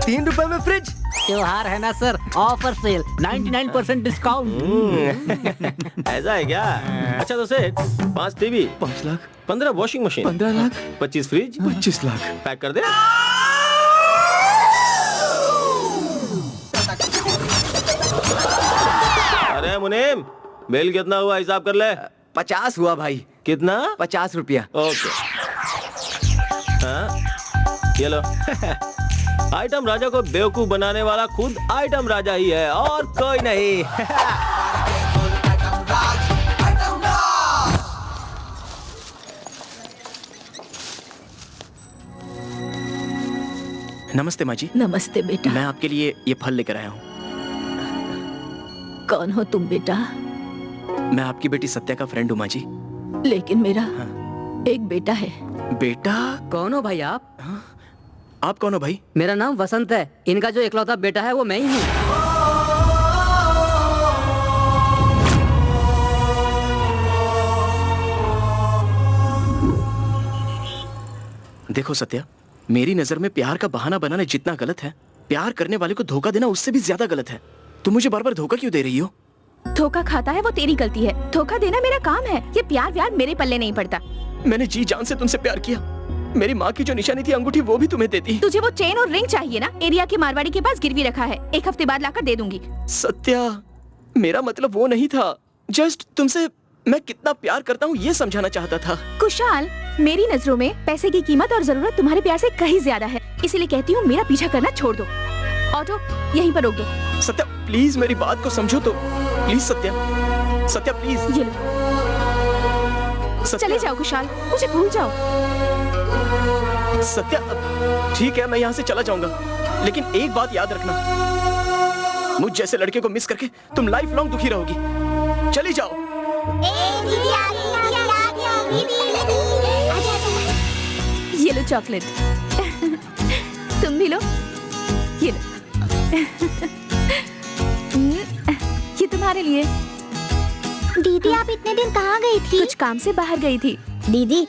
3 रुपए में फ्रिज। त्योहार है ना सर, ऑफर सेल, 99% डिस्काउंट। ऐसा है क्या? अच्छा तो सेठ 5 TV, 5 lakh, 15 washing machine, 15 lakh, 25 fridge, 25 lakh pack कर दे। अरे मुनीम, बिल कितना हुआ हिसाब कर ले। 50 हुआ भाई। कितना? 50 रुपया। ओके, हाँ ये लो। आइटम राजा को बेवकूफ बनाने वाला खुद आइटम राजा ही है और कोई नहीं। नमस्ते माँ जी। नमस्ते बेटा। मैं आपके लिए ये फल लेकर आया हूँ। कौन हो तुम बेटा? मैं आपकी बेटी सत्या का फ्रेंड हूँ माँ जी। लेकिन मेरा एक बेटा है। बेटा? कौन हो भाई आप? आप कौन हो भाई? मेरा नाम वसंत है। इनका जो इकलौता बेटा है वो मैं ही हूँ। देखो सत्या, मेरी नजर में प्यार का बहाना बनाना जितना गलत है, प्यार करने वाले को धोखा देना उससे भी ज्यादा गलत है। तुम मुझे बार बार धोखा क्यों दे रही हो? धोखा खाता है वो तेरी गलती है, धोखा देना मेरा काम है। ये प्यार व्यार मेरे पल्ले नहीं पड़ता। मैंने जी जान से तुमसे प्यार किया। मेरी माँ की जो निशानी थी अंगूठी वो भी तुम्हें देती। तुझे वो चेन और रिंग चाहिए ना? एरिया के मारवाड़ी के पास गिरवी रखा है, 1 हफ्ते बाद लाकर दे दूंगी। सत्या, मेरा मतलब वो नहीं था। जस्ट तुमसे मैं कितना प्यार करता हूँ ये समझाना चाहता था। कुशाल, मेरी नजरों में पैसे की कीमत और जरूरत तुम्हारे प्यार से कहीं ज्यादा है, इसीलिए कहती हूँ मेरा पीछा करना छोड़ दो। ऑटो यहीं पर रोक दो। सत्या प्लीज मेरी बात को समझो तो। Please Satya, Satya please. ये लो। चले जाओ कुशाल, मुझे भूल जाओ। सत्या ठीक है, मैं यहाँ से चला जाऊंगा, लेकिन एक बात याद रखना, मुझ जैसे लड़के को मिस करके तुम लाइफ लॉन्ग दुखी रहोगी। चली जाओ। ये लो चॉकलेट। तुम भी लो। ये लो। ये तुम्हारे लिए। दीदी आप इतने दिन कहाँ गई थी? कुछ काम से बाहर गई थी। दीदी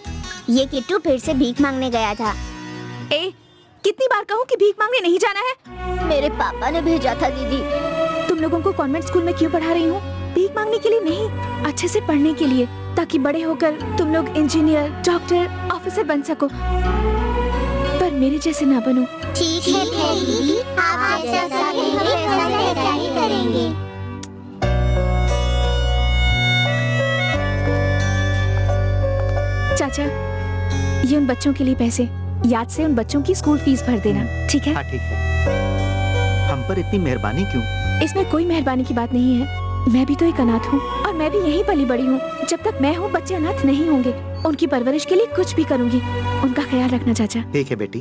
ये किट्टू फिर से भीख मांगने गया था। ए, कितनी बार कहूँ कि भीख मांगने नहीं जाना है? मेरे पापा ने भेजा था दीदी। तुम लोगों को कॉन्वेंट स्कूल में क्यों पढ़ा रही हूँ? भीख मांगने के लिए नहीं, अच्छे से पढ़ने के लिए, ताकि बड़े होकर तुम लोग इंजीनियर, डॉक्टर, ऑफिसर बन सको। पर मेरे जैसे ना बनो। ठीक है दीदी, आप जैसा कहेंगे वैसा ही करेंगे। चाचा, ये उन बच्चों के लिए पैसे, याद से उन बच्चों की स्कूल फीस भर देना, ठीक है? हाँ ठीक है। हम पर इतनी मेहरबानी क्यों? इसमें कोई मेहरबानी की बात नहीं है। मैं भी तो एक अनाथ हूँ और मैं भी यहीं पली बड़ी हूँ। जब तक मैं हूँ बच्चे अनाथ नहीं होंगे। उनकी परवरिश के लिए कुछ भी करूँगी। उनका ख्याल रखना चाचा। ठीक है बेटी।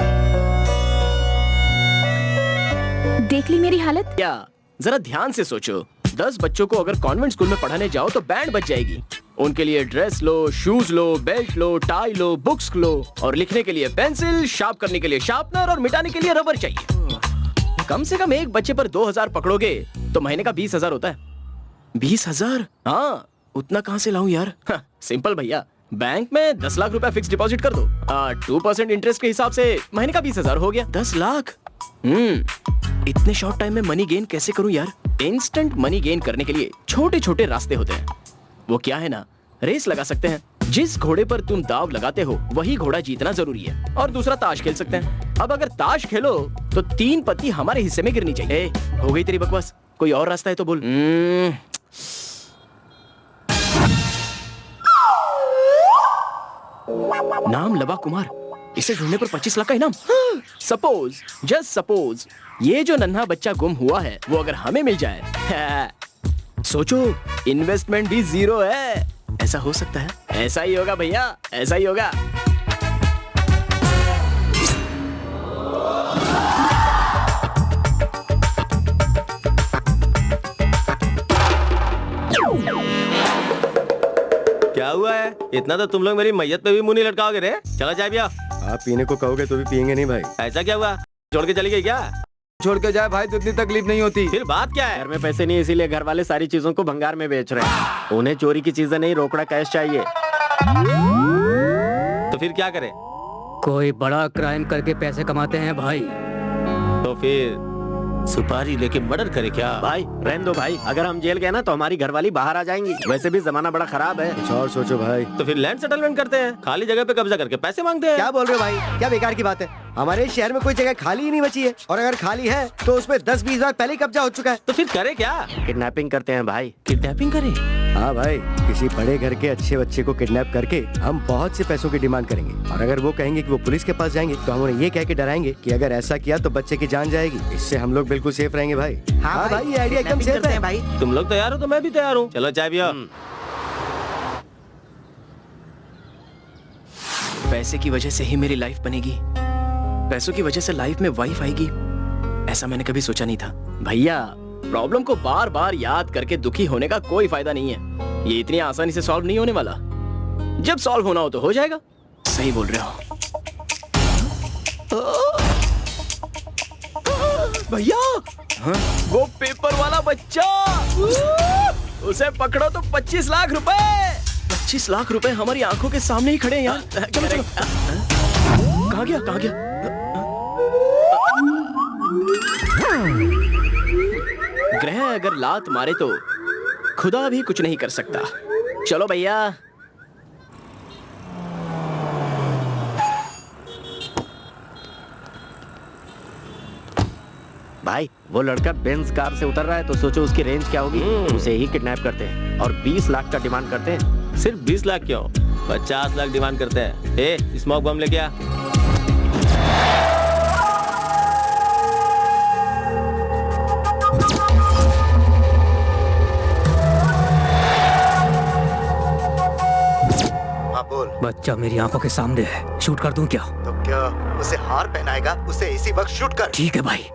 देख ली मेरी हालत? क्या जरा ध्यान से सोचो, 10 बच्चों को अगर कॉन्वेंट स्कूल में पढ़ाने जाओ तो बैंड बच जाएगी। उनके लिए ड्रेस लो, शूज लो, बेल्ट लो, टाई लो, बुक्स लो, और लिखने के लिए पेंसिल, शार्प करने के लिए शार्पनर और मिटाने के लिए रबर चाहिए। कम से कम एक बच्चे पर 2000 पकड़ोगे तो महीने का 20,000 होता है। 20,000? हाँ, उतना कहाँ से लाऊं यार? सिंपल भैया, बैंक में 10 लाख रुपया फिक्स डिपॉजिट कर दो। 2% इंटरेस्ट के हिसाब से महीने का 20,000 हो गया। 10 लाख। इतने शॉर्ट टाइम में मनी गेन कैसे करूं यार? इंस्टेंट मनी गेन करने के लिए छोटे छोटे रास्ते होते हैं। वो क्या है ना, रेस लगा सकते हैं। जिस घोड़े पर तुम दाव लगाते हो वही घोड़ा जीतना जरूरी है। और दूसरा ताश खेल सकते हैं। अब अगर ताश खेलो तो 3 पत्ती हमारे हिस्से में गिरनी चाहिए। हो गई तेरी बकवास, कोई और रास्ता है तो बोल। नाम लवा कुमार, इसे ढूंढने पर 25 लाख का इनाम। सपोज, जस्ट सपोज, ये जो नन्हा बच्चा गुम हुआ है वो अगर हमें मिल जाए, सोचो इन्वेस्टमेंट भी 0 है। ऐसा हो सकता है? ऐसा ही होगा भैया, ऐसा ही होगा। क्या हुआ है? इतना तो तुम लोग मेरी मैयत पे भी मुंह नहीं लटकाओगे रे। चलो चाय पिया। आप पीने को कहोगे तो भी पियेंगे नहीं भाई। ऐसा क्या हुआ? छोड़ के चली गई क्या? छोड़ के जाए भाई तो इतनी तकलीफ नहीं होती। फिर बात क्या है? घर में पैसे नहीं, इसीलिए घर वाले सारी चीजों को भंगार में बेच रहे हैं। उन्हें चोरी की चीजें नहीं, रोकड़ा कैश चाहिए। तो फिर क्या करे? कोई बड़ा क्राइम करके पैसे कमाते हैं भाई। तो फिर सुपारी लेके मर्डर करे क्या? भाई रहने दो भाई, अगर हम जेल गए ना तो हमारी घरवाली बाहर आ जाएंगी। वैसे भी जमाना बड़ा खराब है। कुछ और सोचो भाई। तो फिर लैंड सेटलमेंट करते हैं, खाली जगह पे कब्जा करके पैसे मांगते हैं। क्या बोल रहे हो भाई? क्या बेकार की बात है? हमारे शहर में कोई जगह खाली ही नहीं बची है, और अगर खाली है तो उसमें 10-20 बार पहले ही कब्जा हो चुका है। तो फिर करे क्या? किडनैपिंग करते हैं भाई। किडनैपिंग करे? हाँ भाई, किसी बड़े घर के अच्छे बच्चे को किडनैप करके हम बहुत से पैसों की डिमांड करेंगे, और अगर वो कहेंगे कि वो पुलिस के पास जाएंगे तो हम उन्हें ये कह के डराएंगे कि अगर ऐसा किया तो बच्चे की जान जाएगी। इससे हम लोग बिल्कुल सेफ रहेंगे भाई। हाँ भाई, ये आइडिया एकदम सेफ है भाई। तुम लोग तैयार हो तो मैं भी तैयार हूँ। चलो चाय पियो। पैसे की वजह से ही मेरी लाइफ बनेगी, पैसों की वजह से लाइफ में वाइफ आएगी, ऐसा मैंने कभी सोचा नहीं था। भैया, प्रॉब्लम को बार बार याद करके दुखी होने का कोई फायदा नहीं है। ये इतनी आसानी से सॉल्व नहीं होने वाला। जब सॉल्व होना हो तो हो जाएगा। सही बोल रहे हो भैया। वो पेपर वाला बच्चा, उसे पकड़ो तो 25 लाख रुपए। 25 लाख रुपए हमारी आंखों के सामने ही खड़े हैं यार। चलो चलो। कहाँ गया? कहाँ गया? ग्रह अगर लात मारे तो खुदा भी कुछ नहीं कर सकता। चलो भैया। भाई, वो लड़का बेंज कार से उतर रहा है तो सोचो उसकी रेंज क्या होगी। उसे ही किडनैप करते हैं और 20 लाख का डिमांड करते हैं। सिर्फ 20 लाख क्यों? 50 लाख डिमांड करते हैं। ए, स्मोक बम लेके आ। बोल। बच्चा मेरी आंखों के सामने है, शूट कर दूं क्या? तो क्या उसे हार पहनाएगा? उसे इसी वक्त शूट कर। ठीक है भाई।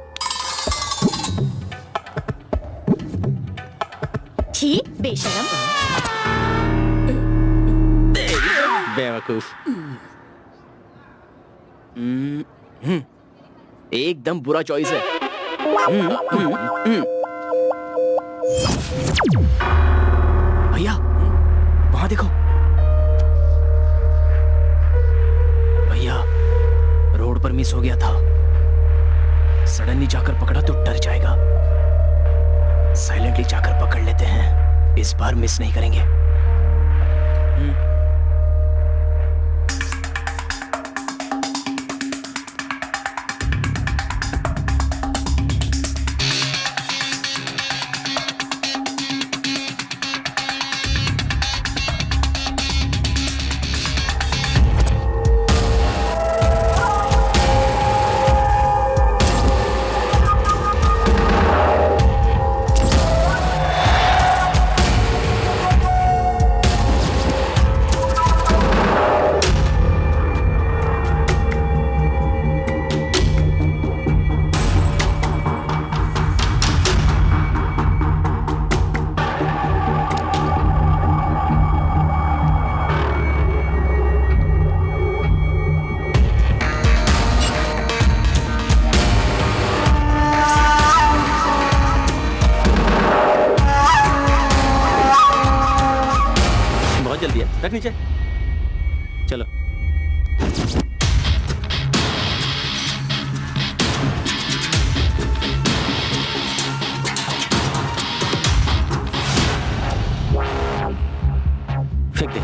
छी, बेशरम। बेवकूफ। एकदम बुरा चॉइस है। भैया, वहां देखो। रोड पर मिस हो गया था। सडनली जाकर पकड़ा तो डर जाएगा। साइलेंटली जाकर पकड़ लेते हैं, इस बार मिस नहीं करेंगे। रख नीचे। चलो। फेंक दे।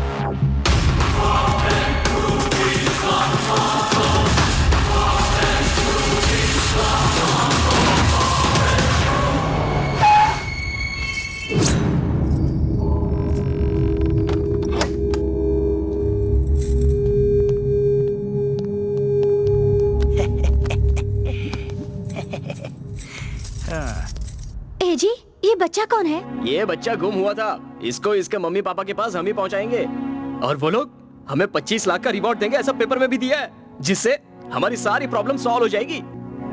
जी, ये बच्चा कौन है? ये बच्चा गुम हुआ था। इसको इसके मम्मी पापा के पास हम ही पहुंचाएंगे और वो लोग हमें 25 लाख का रिवॉर्ड देंगे, ऐसा पेपर में भी दिया है, जिससे हमारी सारी प्रॉब्लम सॉल्व हो जाएगी।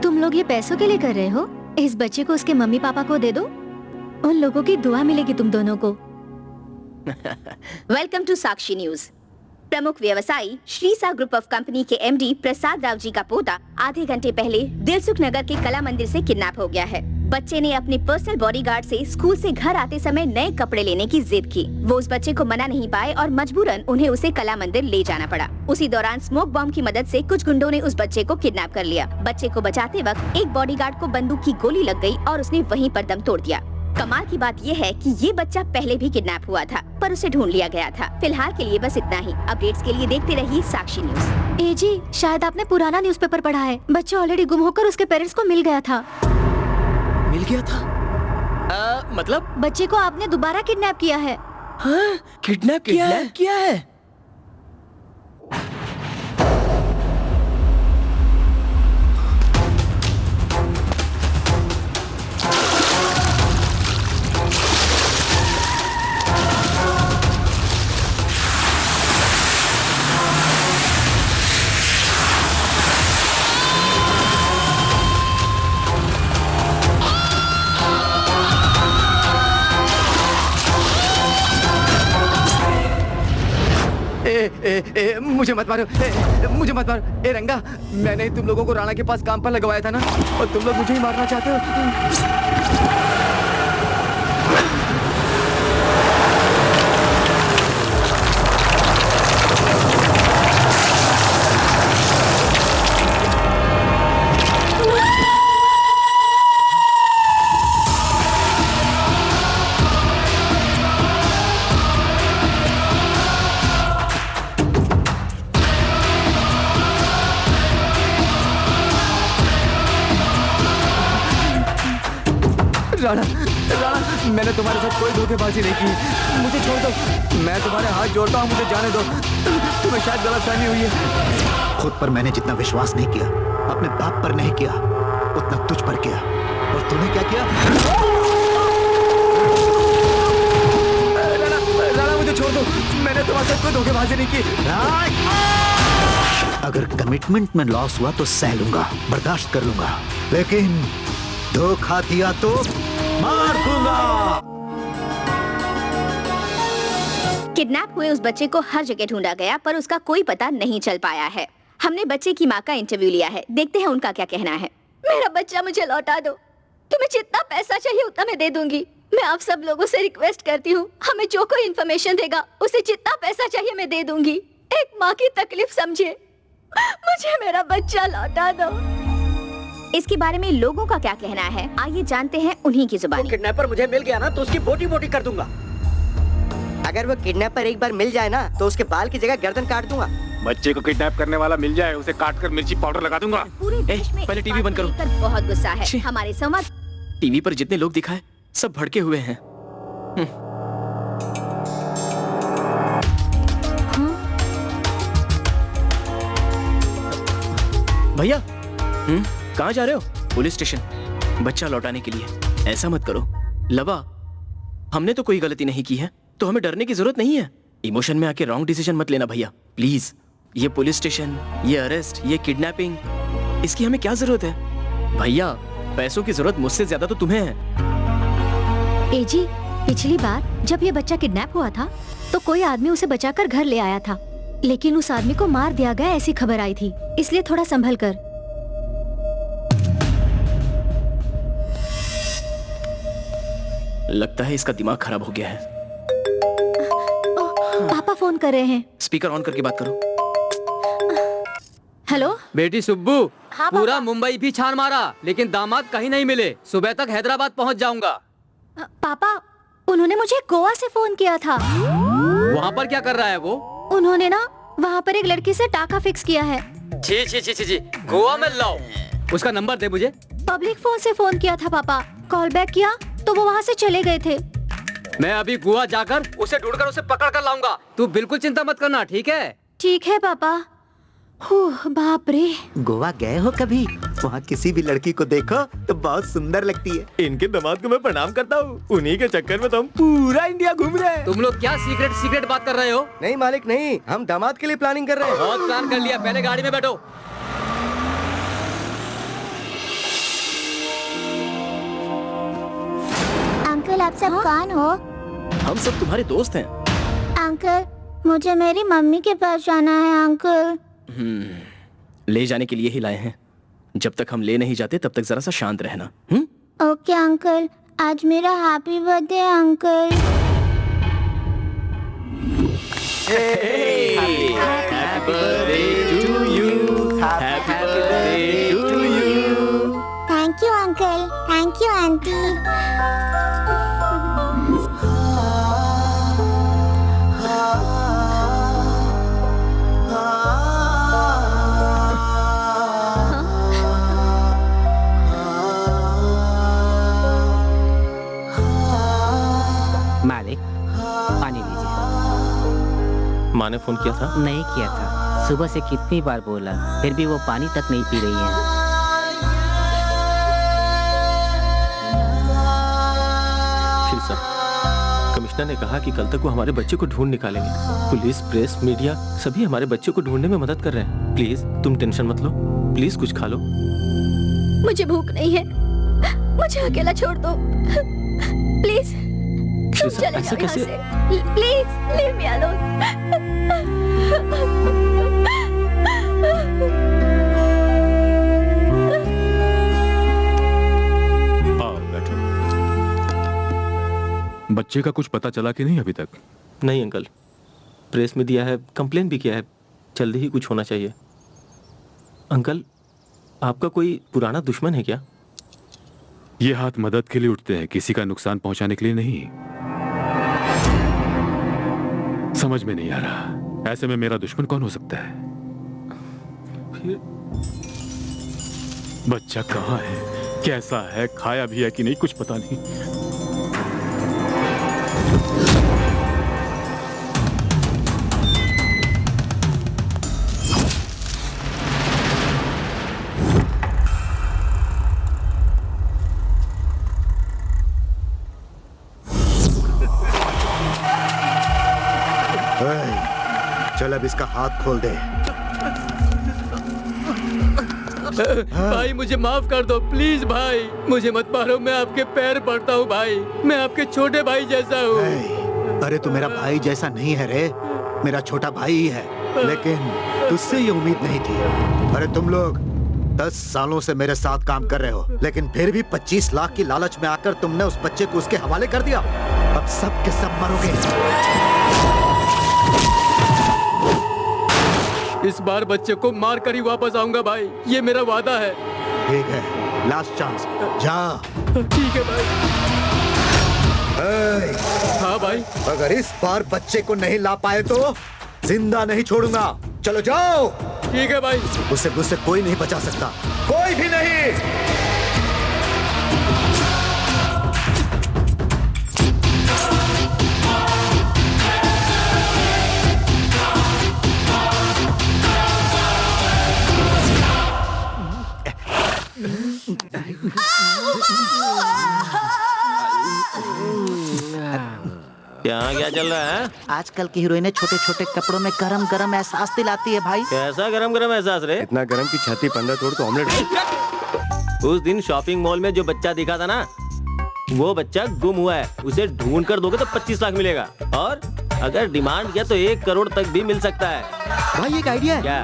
तुम लोग ये पैसों के लिए कर रहे हो? इस बच्चे को उसके मम्मी पापा को दे दो, उन लोगों की दुआ मिलेगी तुम दोनों को। Welcome to Sakshi news. प्रमुख व्यवसायी श्रीसा ग्रुप ऑफ कंपनी के एमडी प्रसाद राव जी का पोता आधे घंटे पहले दिलसुख नगर के कला मंदिर से किडनैप हो गया है। बच्चे ने अपने पर्सनल बॉडीगार्ड से स्कूल से घर आते समय नए कपड़े लेने की जिद की। वो उस बच्चे को मना नहीं पाए और मजबूरन उन्हें उसे कला मंदिर ले जाना पड़ा। उसी दौरान स्मोक बॉम्ब की मदद से कुछ गुंडों ने उस बच्चे को किडनैप कर लिया। बच्चे को बचाते वक्त एक बॉडीगार्ड को बंदूक की गोली लग गई और उसने वहीं पर दम तोड़ दिया। कमाल की बात ये है कि ये बच्चा पहले भी किडनैप हुआ था पर उसे ढूंढ लिया गया था। फिलहाल के लिए बस इतना ही। अपडेट्स के लिए देखते रहिए साक्षी न्यूज। ए जी, शायद आपने पुराना न्यूज़पेपर पढ़ा है। बच्चा ऑलरेडी गुम होकर उसके पेरेंट्स को मिल गया था। मिल गया था? मतलब बच्चे को आपने दोबारा किडनैप किया है। हाँ, किडनैप किया है। मुझे मत मारो, मुझे मत मारो। ए रंगा, मैंने तुम लोगों को राणा के पास काम पर लगवाया था ना, और तुम लोग मुझे ही मारना चाहते हो। राणा, राणा, मैंने तुम्हारे साथ कोई धोखेबाजी नहीं की। मुझे छोड़ दो, मैं तुम्हारे हाथ जोड़ता हूँ, मुझे जाने दो। तुम्हें शायद गलतफहमी हुई है। खुद पर मैंने जितना विश्वास नहीं किया, अपने बाप पर नहीं किया, उतना तुझ पर किया। और तूने क्या किया? राणा, मुझे छोड़ दो, मैंने तुम्हारे साथ कोई धोखेबाजी नहीं की। अगर कमिटमेंट में लॉस हुआ तो सह लूंगा, बर्दाश्त कर लूंगा, लेकिन धोखा दिया तो मार दूंगा। किडनैप हुए उस बच्चे को हर जगह ढूंढा गया पर उसका कोई पता नहीं चल पाया है। हमने बच्चे की माँ का इंटरव्यू लिया है, देखते हैं उनका क्या कहना है। मेरा बच्चा मुझे लौटा दो। तुम्हें जितना पैसा चाहिए उतना मैं दे दूंगी। मैं आप सब लोगों से रिक्वेस्ट करती हूँ, हमें जो कोई इन्फॉर्मेशन देगा उसे जितना पैसा चाहिए मैं दे दूंगी। एक माँ की तकलीफ समझिए, मुझे मेरा बच्चा लौटा दो। इसके बारे में लोगों का क्या कहना है, आइए जानते हैं उन्हीं की जुबानी। किडनैपर मुझे मिल गया ना तो उसकी बोटी बोटी कर दूंगा। अगर वो किडनैपर एक बार मिल जाए ना तो उसके बाल की जगह गर्दन काट दूंगा। बच्चे को किडनैप करने वाला मिल जाए, उसे काटकर मिर्ची पाउडर लगा दूंगा। पूरे देश में पहले टीवी बंद करो। बहुत गुस्सा है। हमारे संवाद टीवी पर जितने लोग दिखाए सब भड़के हुए हैं। भैया, कहाँ जा रहे हो? पुलिस स्टेशन, बच्चा लौटाने के लिए। ऐसा मत करो लवा, हमने तो कोई गलती नहीं की है, तो हमें डरने की जरूरत नहीं है। इमोशन में आके रॉन्ग डिसीजन मत लेना भैया, प्लीज। ये पुलिस स्टेशन, ये अरेस्ट, ये किडनैपिंग, इसकी हमें क्या जरूरत है? भैया, पैसों की जरूरत मुझसे ज्यादा तो तुम्हें है। ए जी, पिछली बार जब ये बच्चा किडनैप हुआ था तो कोई आदमी उसे बचाकर घर ले आया था, लेकिन उस आदमी को मार दिया गया ऐसी खबर आई थी, इसलिए थोड़ा संभल कर। लगता है इसका दिमाग खराब हो गया है। पापा फोन कर रहे हैं। स्पीकर ऑन करके बात करो। हेलो बेटी सुब्बू, हाँ, पूरा मुंबई भी छान मारा लेकिन दामाद कहीं नहीं मिले। सुबह तक हैदराबाद पहुंच जाऊंगा। पापा, उन्होंने मुझे गोवा से फोन किया था। वहाँ पर क्या कर रहा है वो? उन्होंने ना वहाँ पर एक लड़की से टाका फिक्स किया है। छी छी छी छी छी, गोवा में लाओ। उसका नंबर दे मुझे। पब्लिक फोन से फोन किया था पापा, कॉल बैक किया तो वो वहाँ से चले गए थे। मैं अभी गोवा जाकर उसे ढूंढकर उसे पकड़ कर लाऊंगा। तू बिल्कुल चिंता मत करना, ठीक है? ठीक है पापा। बाप रे। गोवा गए हो कभी? वहाँ किसी भी लड़की को देखो तो बहुत सुंदर लगती है। इनके दामाद को मैं प्रणाम करता हूँ। उन्हीं के चक्कर में तो हम पूरा इंडिया घूम रहे हैं। तुम लोग क्या सीक्रेट बात कर रहे हो? नहीं मालिक नहीं, हम दामाद के लिए प्लानिंग कर रहे हैं। बहुत प्लान कर लिया, पहले गाड़ी में बैठो। अंकल, आप सब कौन हो? हम सब तुम्हारे दोस्त हैं। अंकल, मुझे मेरी मम्मी के पास जाना है अंकल। ले जाने के लिए ही लाए हैं। जब तक हम ले नहीं जाते तब तक जरा सा शांत रहना। ओके अंकल, आज मेरा happy birthday uncle. Happy birthday to you, happy birthday to you. Thank you uncle, thank you aunty. मालिक, पानी लीजिए। माँ ने फोन किया था? नहीं किया था। सुबह से कितनी बार बोला, फिर भी वो पानी तक नहीं पी रही है। फिर सब कमिश्नर ने कहा कि कल तक वो हमारे बच्चे को ढूंढ निकालेंगे। पुलिस, प्रेस, मीडिया सभी हमारे बच्चे को ढूंढने में मदद कर रहे हैं। प्लीज तुम टेंशन मत लो, प्लीज कुछ खा लो। मुझे भूख नहीं है, मुझे अकेला छोड़ दो प्लीज। तुम चले ऐसा जाओ कैसे? यहाँ से। Please leave me alone. आओ बैठो। बच्चे का कुछ पता चला कि नहीं अभी तक? नहीं अंकल, प्रेस में दिया है, कंप्लेन भी किया है, जल्दी ही कुछ होना चाहिए। अंकल, आपका कोई पुराना दुश्मन है क्या? ये हाथ मदद के लिए उठते हैं, किसी का नुकसान पहुंचाने के लिए नहीं। समझ में नहीं आ रहा, ऐसे में मेरा दुश्मन कौन हो सकता है? फिर बच्चा कहाँ है, कैसा है, खाया भी है कि नहीं, कुछ पता नहीं। चल अब इसका हाथ खोल दे। भाई मुझे माफ कर दो प्लीज भाई, मुझे मत मारो, मैं आपके पैर पड़ता हूँ भाई, मैं आपके छोटे भाई जैसा हूँ। अरे तू मेरा भाई जैसा नहीं है रे, मेरा छोटा भाई ही है, लेकिन तुझसे ये उम्मीद नहीं थी। अरे तुम लोग 10 सालों से मेरे साथ काम कर रहे हो, लेकिन फिर भी 25 लाख की लालच में आकर तुमने उस बच्चे को उसके हवाले कर दिया। अब सब के सब मरोगे। इस बार बच्चे को मार कर ही वापस आऊंगा भाई, ये मेरा वादा है। ठीक है, लास्ट चांस, जा। ठीक है भाई। हाँ भाई। अगर इस बार बच्चे को नहीं ला पाए तो जिंदा नहीं छोड़ूंगा। चलो जाओ। ठीक है भाई। उसे मुझसे कोई नहीं बचा सकता, कोई भी नहीं। क्या चल रहा है? आजकल की हीरोइनें छोटे छोटे कपड़ों में गरम गरम एहसास दिलाती है भाई। कैसा गरम गरम एहसास रे? इतना गरम की छाती 15 तोड़ तो ऑमलेट। उस दिन शॉपिंग मॉल में जो बच्चा दिखा था ना, वो बच्चा गुम हुआ है। उसे ढूंढ कर दोगे तो 25 लाख मिलेगा, और अगर डिमांड किया तो 1 करोड़ तक भी मिल सकता है। भाई एक आइडिया है। क्या?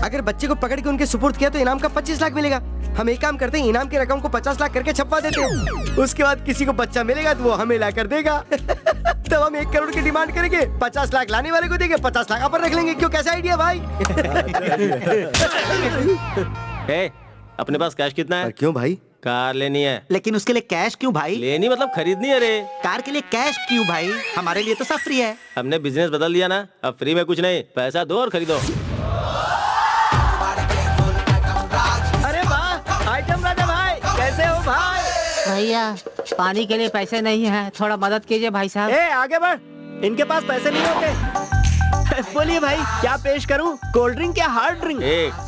अगर बच्चे को पकड़ के उनके सुपुर्द किया तो इनाम का 25 लाख मिलेगा। हम एक काम करते हैं, इनाम की रकम को 50 लाख करके छपवा देते हैं। उसके बाद किसी को बच्चा मिलेगा तो वो हमें ला कर देगा। तब हम 1 करोड़ की डिमांड करेंगे, 50 लाख लाने वाले को देंगे, 50 लाख अपन रख लेंगे। क्यों, कैसा आइडिया भाई? अपने पास कैश कितना है? क्यों भाई? कार लेनी है। लेकिन उसके लिए कैश क्यों भाई? लेनी मतलब खरीदनी है रे। कार के लिए कैश क्यों भाई? हमारे लिए तो सब फ्री है। हमने बिजनेस बदल दिया ना, अब फ्री में कुछ नहीं, पैसा दो और खरीदो। अरे वाह, आइटम राजा भाई, कैसे हो भाई? भैया पानी के लिए पैसे नहीं है, थोड़ा मदद कीजिए भाई साहब। आगे बढ़, इनके पास पैसे नहीं होते। बोलिए भाई, क्या पेश करूं? कोल्ड ड्रिंक या हार्ड ड्रिंक?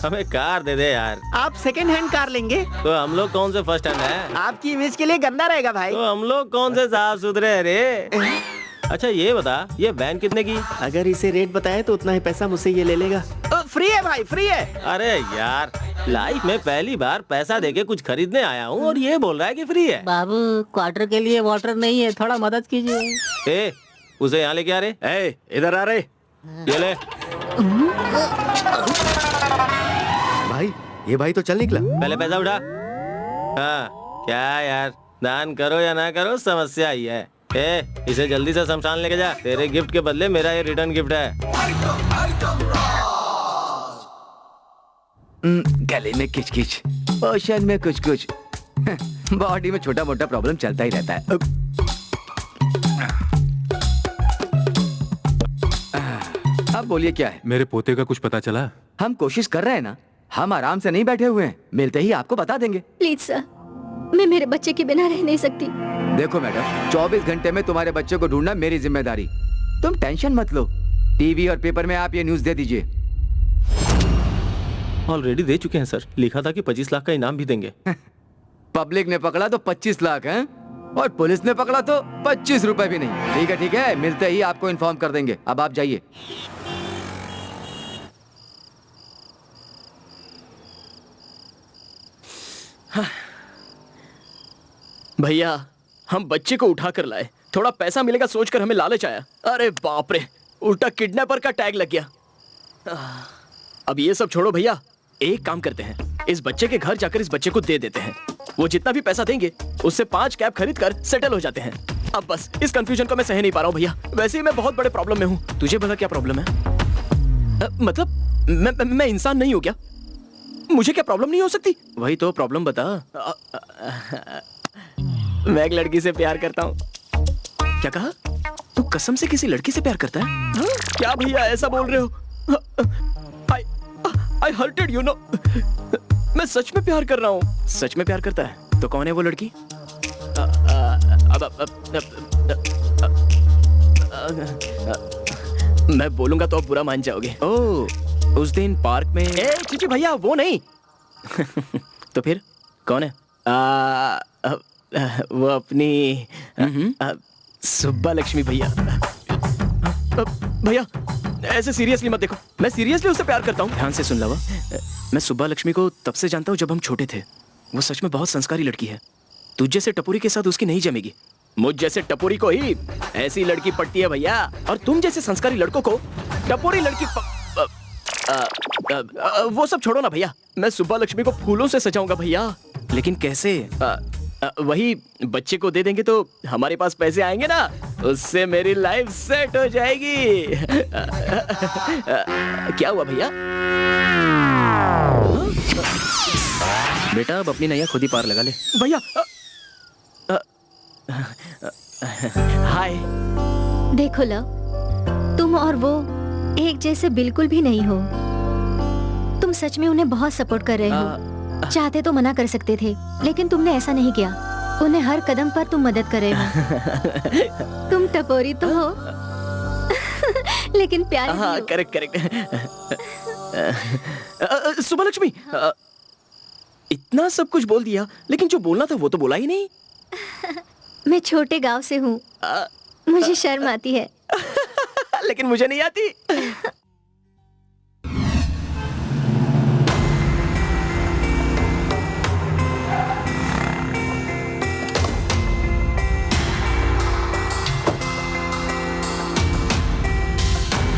हमें कार दे दे यार। आप सेकंड हैंड कार लेंगे? तो हम लोग कौन से फर्स्ट हैंड है? आपकी इमेज के लिए गंदा रहेगा भाई। तो हम लोग कौन से साफ सुथरे है रे? अच्छा ये बता, ये वैन कितने की? अगर इसे रेट बताए तो उतना ही पैसा मुझसे ये ले लेगा। फ्री है भाई, फ्री है। अरे यार, लाइफ में पहली बार पैसा देके कुछ खरीदने आया हूँ और ये बोल रहा है कि फ्री है। बाबू क्वार्टर के लिए वाटर नहीं है, थोड़ा मदद कीजिए। उसे यहाँ लेके आ रहे। ए, इधर आ रहे। ये ले। भाई ये भाई तो चल निकला। पहले पैसा उठा। हाँ क्या यार, दान करो या ना करो समस्या ही है। इसे जल्दी से शमशान लेके जा। तेरे गिफ्ट के बदले मेरा ये रिटर्न गिफ्ट है। गले में किच-किच, ओशन में कुछ-कुछ, बॉडी में छोटा मोटा प्रॉब्लम चलता ही रहता है। अब बोलिए क्या है? मेरे पोते का कुछ पता चला? हम कोशिश कर रहे हैं ना, हम आराम से नहीं बैठे हुए हैं, मिलते ही आपको बता देंगे। प्लीज सर, मैं मेरे बच्चे के बिना रह नहीं सकती। देखो मैडम, 24 घंटे में तुम्हारे बच्चे को ढूंढना मेरी जिम्मेदारी। तुम टेंशन मत लो, टीवी और पेपर में आप ये न्यूज दे दीजिए। ऑलरेडी दे चुके हैं सर, लिखा था कि 25 लाख का इनाम भी देंगे। पब्लिक ने पकड़ा तो 25 लाख हैं, और पुलिस ने पकड़ा तो 25 रुपए भी नहीं। ठीक है, मिलते ही आपको इन्फॉर्म कर देंगे। अब आप जाइए। भैया, हम बच्चे को उठा कर लाए, थोड़ा पैसा मिलेगा सोचकर हमें लालच आया। अरे बाप रे, उल्टा किडनैपर का टैग लग गया। अब ये सब छोड़ो भैया, एक काम करते हैं, इस बच्चे के घर जाकर इस बच्चे को दे देते हैं। वो जितना भी पैसा देंगे उससे 5 कैब खरीद कर सेटल हो जाते हैं। अब बस इस कंफ्यूजन को मैं सह नहीं पा रहा हूँ भैया। वैसे ही मैं बहुत बड़े प्रॉब्लम में हूँ। तुझे बता क्या प्रॉब्लम है? मतलब मैं इंसान नहीं हूँ क्या? मुझे क्या प्रॉब्लम नहीं हो सकती? वही तो प्रॉब्लम बता। मैं एक लड़की से प्यार करता हूँ। क्या कहा? तू कसम से किसी लड़की से प्यार करता है? हाँ? क्या भैया ऐसा बोल रहे हो? I hurted you, no? मैं सच में प्यार कर रहा हूँ। सच में प्यार करता है? तो कौन है वो लड़की? मैं बोलूंगा तो आप बुरा मान जाओगे। ओह, उस दिन पार्क में। चिची भैया, वो नहीं। तो फिर कौन है? वो अपनी सुब्बा लक्ष्मी भैया। भैया ऐसे सीरियसली मत देखो, मैं सीरियसली उससे प्यार करता हूँ। ध्यान से सुन लवा, मैं सुब्बा लक्ष्मी को तब से जानता हूँ जब हम छोटे थे। वो सच में बहुत संस्कारी लड़की है। तुझ जैसे टपोरी के साथ उसकी नहीं जमेगी। मुझ जैसे टपोरी को ही ऐसी लड़की पटती है भैया, और तुम जैसे संस्कारी लड़कों को टपोरी लड़की वो सब छोड़ो ना भैया। मैं सुब्बा लक्ष्मी को फूलों से सजाऊंगा भैया। लेकिन कैसे? वही बच्चे को दे देंगे तो हमारे पास पैसे आएंगे ना, उससे मेरी लाइफ सेट हो जाएगी। क्या हुआ भैया? बेटा अब अपनी नैया खुद ही पार लगा ले। भैया हाय। देखो लव, तुम और वो एक जैसे बिल्कुल भी नहीं हो। तुम सच में उन्हें बहुत सपोर्ट कर रहे हो। चाहते तो मना कर सकते थे, लेकिन तुमने ऐसा नहीं किया। उन्हें हर कदम पर तुम मदद कर रहे हो। तुम टपोरी तो हो लेकिन प्यारी भी हो। करेक्ट। सुब्बा लक्ष्मी, इतना सब कुछ बोल दिया, लेकिन जो बोलना था वो तो बोला ही नहीं। मैं छोटे गांव से हूँ, मुझे शर्म आती है। लेकिन मुझे नहीं आती।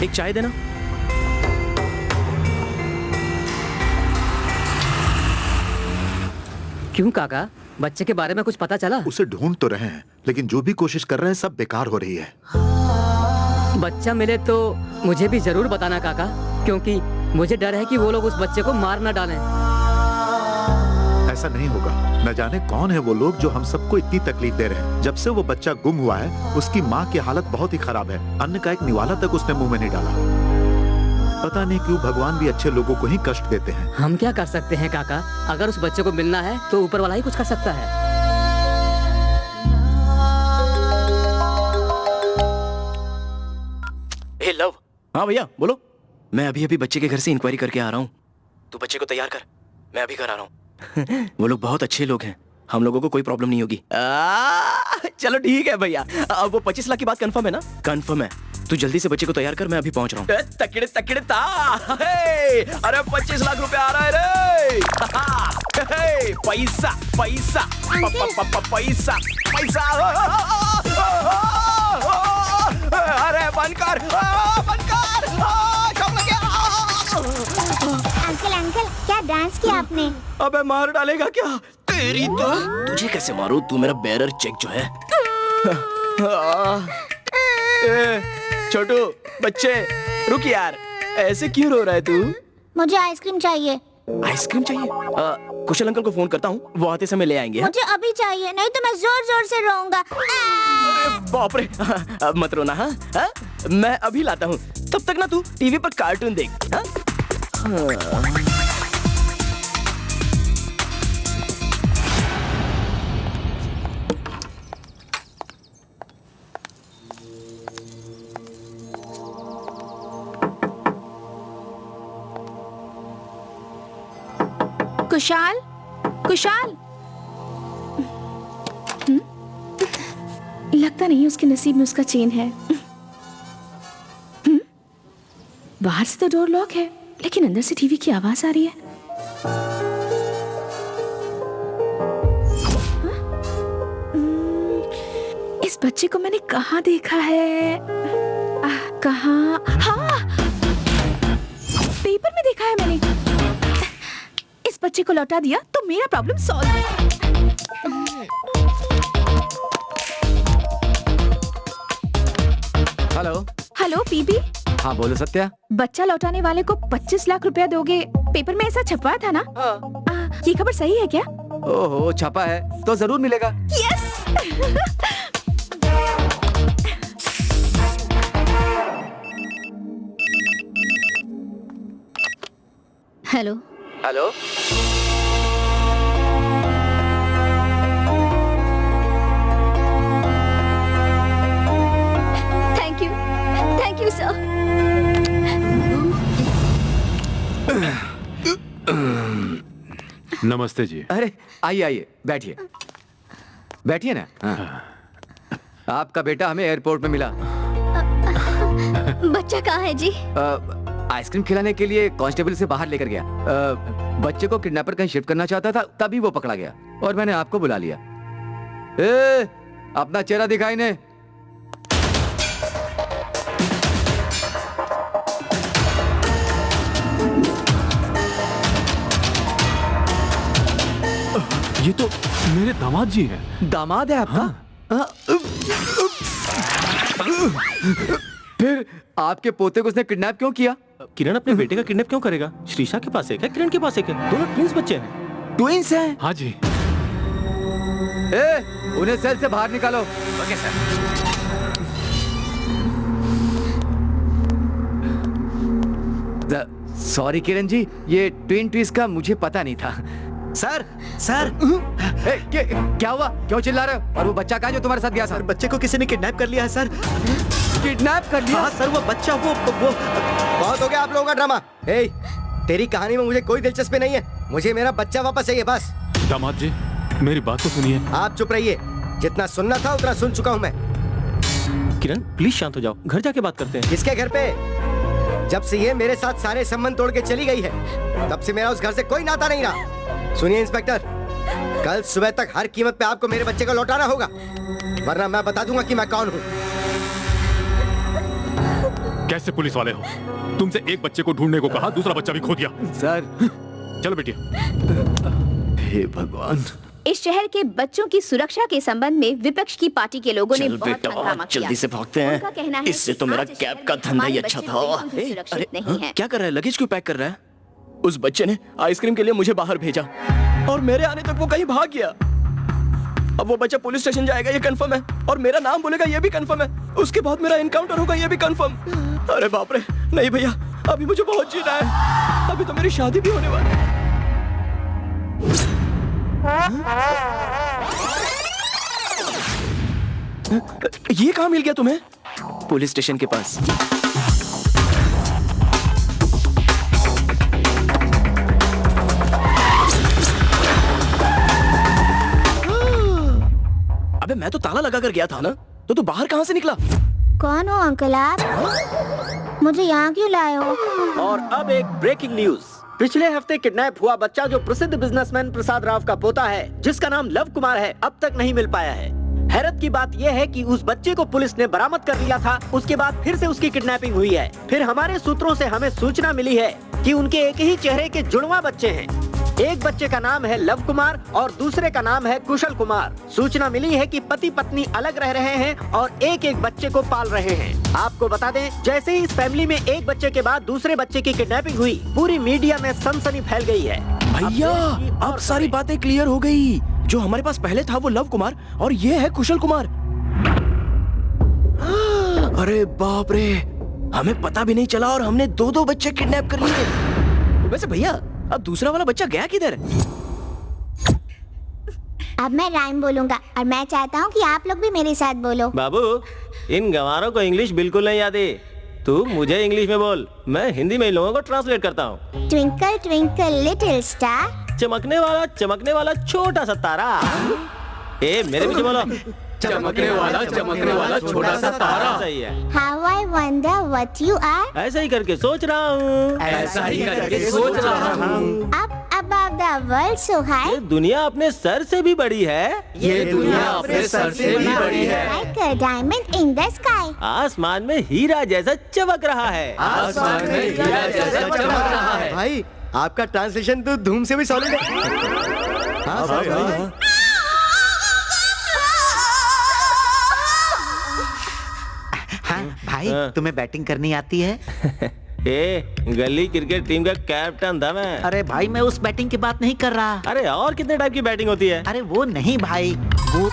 एक चाय देना। क्यों काका, बच्चे के बारे में कुछ पता चला? उसे ढूंढ तो रहे हैं, लेकिन जो भी कोशिश कर रहे हैं सब बेकार हो रही है। बच्चा मिले तो मुझे भी जरूर बताना काका, क्योंकि मुझे डर है कि वो लोग उस बच्चे को मार न डालें। ऐसा नहीं होगा। न जाने कौन है वो लोग जो हम सबको इतनी तकलीफ दे रहे हैं। जब से वो बच्चा गुम हुआ है, उसकी माँ की हालत बहुत ही खराब है। अन्न का एक निवाला तक उसने मुंह में नहीं डाला। पता नहीं क्यों भगवान भी अच्छे लोगों को ही कष्ट देते हैं। हम क्या कर सकते हैं काका? अगर उस बच्चे को मिलना है तो ऊपर वाला ही कुछ कर सकता है। हे लव। हाँ भैया बोलो। मैं अभी अभी बच्चे के घर से इंक्वायरी करके आ रहा हूँ। तू बच्चे को तैयार कर, मैं अभी घर आ रहा हूँ। वो लोग बहुत अच्छे लोग हैं, हम लोगों को कोई प्रॉब्लम नहीं होगी। चलो ठीक है भैया। वो 25 लाख की बात कंफर्म है ना? कंफर्म है। तू जल्दी से बच्चे को तैयार कर, मैं अभी पहुंच रहा हूँ। तकड़े ता। अरे 25 लाख रुपए आ रहा है रे। पैसा पैसा पैसा पैसा। बंद कर, बंद कर, शॉक लग गया। अंकल अंकल क्या डांस किया आपने? अबे मार डालेगा क्या? तेरी तो तुझे कैसे मारूं? तू मेरा बैरर चेक जो है। छोटू बच्चे रुक यार, ऐसे क्यों रो रहा है तू? मुझे आइसक्रीम चाहिए। आइसक्रीम चाहिए? कुशल अंकल को फोन करता हूँ, वो आते समय ले आएंगे। मुझे अभी चाहिए, नहीं तो मैं जोर जोर से रोऊंगा। अरे बाप रे, अब मत रोना। हाँ मैं अभी लाता हूँ, तब तक ना तू टीवी पर कार्टून देख। हाँ? कुशाल, कुशाल। लगता नहीं उसके नसीब में उसका चेन है। बाहर से तो डोर लॉक है, लेकिन अंदर से टीवी की आवाज आ रही है। इस बच्चे को मैंने कहाँ देखा है? कहाँ? हाँ, पेपर में देखा है मैंने। इस बच्चे को लौटा दिया तो मेरा problem solve. Hello hello PP. हाँ बोलो सत्या। बच्चा लौटाने वाले को 25 लाख रुपया दोगे, पेपर में ऐसा छपवाया था ना? ये खबर सही है क्या? ओहो छपा है तो जरूर मिलेगा। Yes. Hello hello thank you sir. नमस्ते जी। अरे आइए आइए बैठिए बैठिए ना। हाँ। आपका बेटा हमें एयरपोर्ट में मिला। बच्चा कहाँ है जी? आइसक्रीम खिलाने के लिए कांस्टेबल से बाहर लेकर गया। बच्चे को किडनैपर कहीं शिफ्ट करना चाहता था, तभी वो पकड़ा गया और मैंने आपको बुला लिया। अपना चेहरा दिखाई ने। ये तो मेरे दामाद जी हैं। दामाद है आपका? हाँ। फिर आपके पोते को उसने किडनैप क्यों किया? किरण अपने बेटे का किडनैप क्यों करेगा? श्रीषा के पास एक है, किरण के पास एक है, दोनों ट्विंस बच्चे हैं। ट्विंस हैं? हाँ जी। उन्हें सेल से बाहर निकालो। Okay sir. Sorry Kiran ji, ये ट्विन ट्विंस का मुझे पता नहीं था। सर सर क्या हुआ? क्यों चिल्ला रहे हो? और वो बच्चा कहाँ है जो तुम्हारे साथ गया? सर बच्चे को किसी ने किडनैप कर लिया है सर। किडनैप कर लिया? हाँ सर, वो बच्चा वो बहुत हो गया आप लोगों का ड्रामा। ए, तेरी कहानी में मुझे कोई दिलचस्पी नहीं है, मुझे मेरा बच्चा वापस चाहिए बस। दामाद जी मेरी बात तो सुनिए। आप चुप रहिए, जितना सुनना था उतना सुन चुका हूँ मैं। किरण प्लीज शांत हो जाओ, घर जाके बात करते हैं। किसके घर पे? जब से ये मेरे साथ सारे संबंध तोड़ के चली गई है, तब से मेरा उस घर से कोई नाता नहीं रहा। सुनिए इंस्पेक्टर, कल सुबह तक हर कीमत पे आपको मेरे बच्चे को लौटाना होगा, वरना मैं बता दूंगा कि मैं कौन हूँ। कैसे पुलिस वाले हो? तुमसे एक बच्चे को ढूंढने को कहा, दूसरा बच्चा भी खो दिया। सर चलो बेटिया। हे भगवान। इस शहर के बच्चों की सुरक्षा के संबंध में विपक्ष की पार्टी के लोगों ने बहुत हंगामा किया। जल्दी से भागते उनका कहना हैं, है इससे कि तो मेरा आज इस कैब शहर का में धंधा ही हमारे अच्छा बच्चे था। बिल्कुल भी सुरक्षित नहीं है। क्या कर रहा है? लगेज क्यों पैक कर रहा है? उस बच्चे ने आइसक्रीम के लिए मुझे बाहर भेजा और मेरे आने तक वो कहीं भाग गया। अब वो बच्चा पुलिस स्टेशन जाएगा ये कंफर्म है, और मेरा नाम बोलेगा ये भी कंफर्म है। उसके बाद मेरा एनकाउंटर होगा ये भी कंफर्म। अरे बाप रे, नहीं भैया, अभी मुझे बहुत जीना है, अभी तो मेरी शादी भी होने वाली है। ये कहाँ मिल गया तुम्हें? पुलिस स्टेशन के पास। अबे मैं तो ताला लगा कर गया था ना, तो तू बाहर कहाँ से निकला? कौन हो अंकल आप? मुझे यहाँ क्यों लाए हो? और अब एक ब्रेकिंग न्यूज। पिछले हफ्ते किडनैप हुआ बच्चा जो प्रसिद्ध बिजनेसमैन प्रसाद राव का पोता है, जिसका नाम लव कुमार है, अब तक नहीं मिल पाया है। हैरत की बात यह है कि उस बच्चे को पुलिस ने बरामद कर लिया था। उसके बाद फिर से उसकी किडनैपिंग हुई है। फिर हमारे सूत्रों से हमें सूचना मिली है कि उनके एक ही चेहरे के जुड़वा बच्चे हैं। एक बच्चे का नाम है लव कुमार और दूसरे का नाम है कुशल कुमार। सूचना मिली है कि पति पत्नी अलग रह रहे हैं और एक एक बच्चे को पाल रहे हैं। आपको बता दें, जैसे ही इस फैमिली में एक बच्चे के बाद दूसरे बच्चे की किडनैपिंग हुई, पूरी मीडिया में सनसनी फैल गई है। भैया अब सारी बातें क्लियर हो गई। जो हमारे पास पहले था वो लव कुमार और ये है कुशल कुमार। अरे बाप रे, हमें पता भी नहीं चला और हमने दो दो बच्चे किडनैप कर लिए। वैसे भैया अब दूसरा वाला बच्चा गया किधर? अब मैं राइम बोलूंगा और मैं चाहता हूँ कि आप लोग भी मेरे साथ बोलो। बाबू, इन गंवारों को इंग्लिश बिल्कुल नहीं आती। तू मुझे इंग्लिश में बोल, मैं हिंदी में इन लोगों को ट्रांसलेट करता हूँ। ट्विंकल ट्विंकल लिटिल स्टार, चमकने वाला छोटा सा तारा। ए मेरे पीछे बोलो। चमकने वाला छोटा सा तारा। सही है। How I wonder what you are। ऐसा ही करके सोच रहा हूँ। Up above the world so high। ये दुनिया अपने सर से भी बड़ी है। Like a diamond in the sky। आसमान में हीरा जैसा चमक रहा है। भाई आपका ट्रांसलेशन तो धूम से भी सॉलिड है। हाँ भाई। भाई तुम्हें बैटिंग करनी आती है? गली क्रिकेट टीम का कैप्टन था मैं। अरे भाई मैं उस बैटिंग की बात नहीं कर रहा। अरे और कितने टाइप की बैटिंग होती है? अरे वो नहीं भाई, वो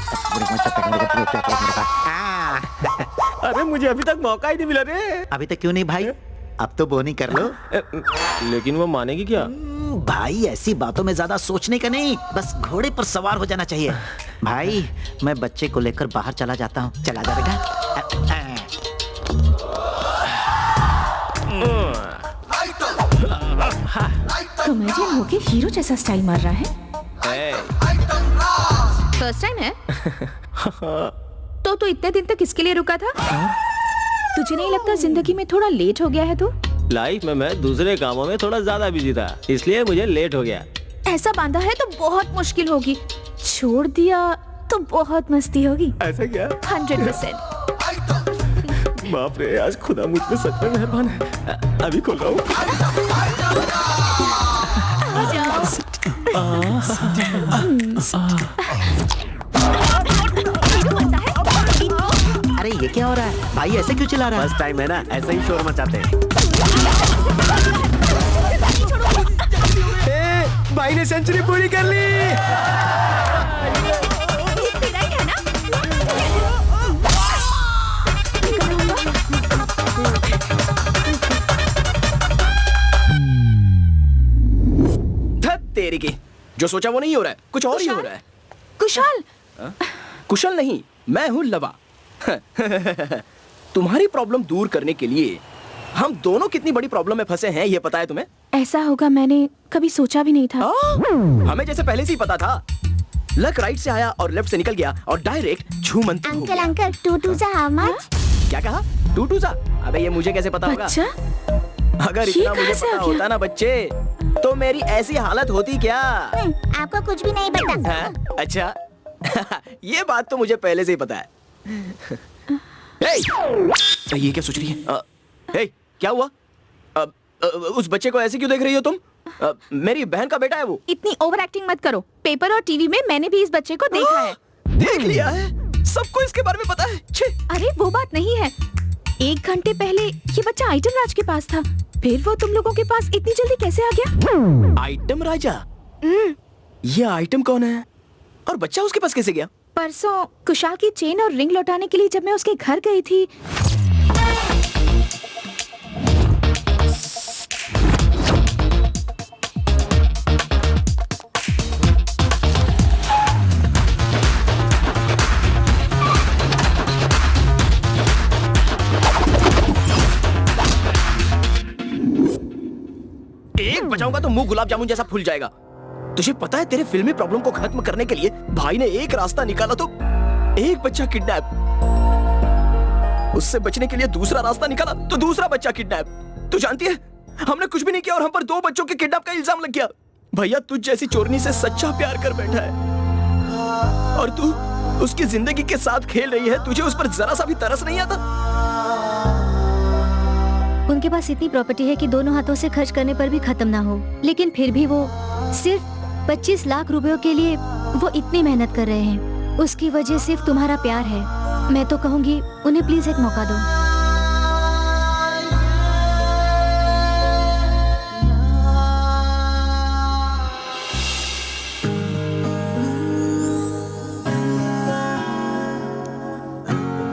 अरे मुझे अभी तक मौका ही नहीं मिला रे। अभी तक क्यों नहीं भाई? अब तो बोनी कर लो। लेकिन वो मानेगी क्या? भाई ऐसी बातों में ज्यादा सोचने का नहीं, बस घोड़े पर सवार हो जाना चाहिए। भाई मैं बच्चे को लेकर बाहर चला जाता हूँ। चला जा बेटा। कॉमेडियन होके हीरो जैसा स्टाइल मार रहा है। फर्स्ट टाइम है? तो इतने दिन तक किसके लिए रुका था? तुझे नहीं लगता जिंदगी में थोड़ा लेट हो गया है तू? लाइफ में मैं दूसरे कामों में थोड़ा ज्यादा बिजी था, इसलिए मुझे लेट हो गया। ऐसा बांधा है तो बहुत मुश्किल होगी, छोड़ दिया तो बहुत मस्ती होगी। ऐसा क्या? 100%। बाप रे, आज खुदा मुझ पे सच में मेहरबान है। अभी खोल रहा हूँ। अरे ये क्या हो रहा है भाई? ऐसे क्यों चिल्ला रहा है? फर्स्ट टाइम है ना, ऐसा ही शोर मचाते हैं। भाई ने सेंचुरी पूरी कर ली। तेरी की जो सोचा वो नहीं हो रहा है, कुछ और ही हो रहा है। कुशल? कुशल नहीं, मैं हूँ लवा। तुम्हारी प्रॉब्लम दूर करने के लिए हम दोनों कितनी बड़ी प्रॉब्लम में फंसे हैं ये पता है तुम्हें? ऐसा होगा मैंने कभी सोचा भी नहीं था। हमें जैसे पहले से ही पता था। लक राइट से आया और लेफ्ट से निकल गया और डायरेक्ट झूमंती हो गया। अंकल टूटू सा हाउ मच? क्या कहा? टूटू सा? अबे ये मुझे कैसे पता होगा? अगर इतना मुझे पता होता ना बच्चे, तो मेरी ऐसी हालत होती क्या? आपको कुछ भी नहीं पता। अच्छा ये बात तो मुझे पहले से ही पता है। ये क्या सोच रही है? क्या हुआ? उस बच्चे को ऐसे क्यों देख रही हो तुम? मेरी बहन का बेटा है वो। इतनी ओवर एक्टिंग मत करो। पेपर और टीवी में मैंने भी इस बच्चे को देखा है। देख लिया है? सबको इसके बारे में पता है? अरे वो बात नहीं है। 1 घंटे पहले ये बच्चा आइटम राज के पास था, फिर वो तुम लोगों के पास इतनी जल्दी कैसे आ गया? आइटम राजा? ये आइटम कौन है और बच्चा उसके पास कैसे गया? परसों कुशाल की चेन और रिंग लौटाने के लिए जब मैं उसके घर गई थी, एक बचाऊंगा तो मुंह गुलाब जामुन जैसा फूल जाएगा। तुझे पता है तेरे फिल्मी प्रॉब्लम को खत्म करने के लिए भाई ने एक रास्ता निकाला तो एक बच्चा किडनैप, उससे बचने के लिए दूसरा रास्ता निकाला तो दूसरा बच्चा किडनैप। तू जानती है हमने कुछ भी नहीं किया और हम पर 2 बच्चों के किडनैप का इल्जाम लग गया। भैया तुझ जैसी चोरनी से सच्चा प्यार कर बैठा है और उसकी जिंदगी के साथ खेल रही है, तुझे उस पर जरा सा भी तरस नहीं आता? उनके पास इतनी प्रॉपर्टी है कि दोनों हाथों से खर्च करने पर भी खत्म ना हो, लेकिन फिर भी वो सिर्फ 25 लाख रुपयों के लिए वो इतनी मेहनत कर रहे हैं। उसकी वजह सिर्फ तुम्हारा प्यार है। मैं तो कहूँगी उन्हें प्लीज एक मौका दो।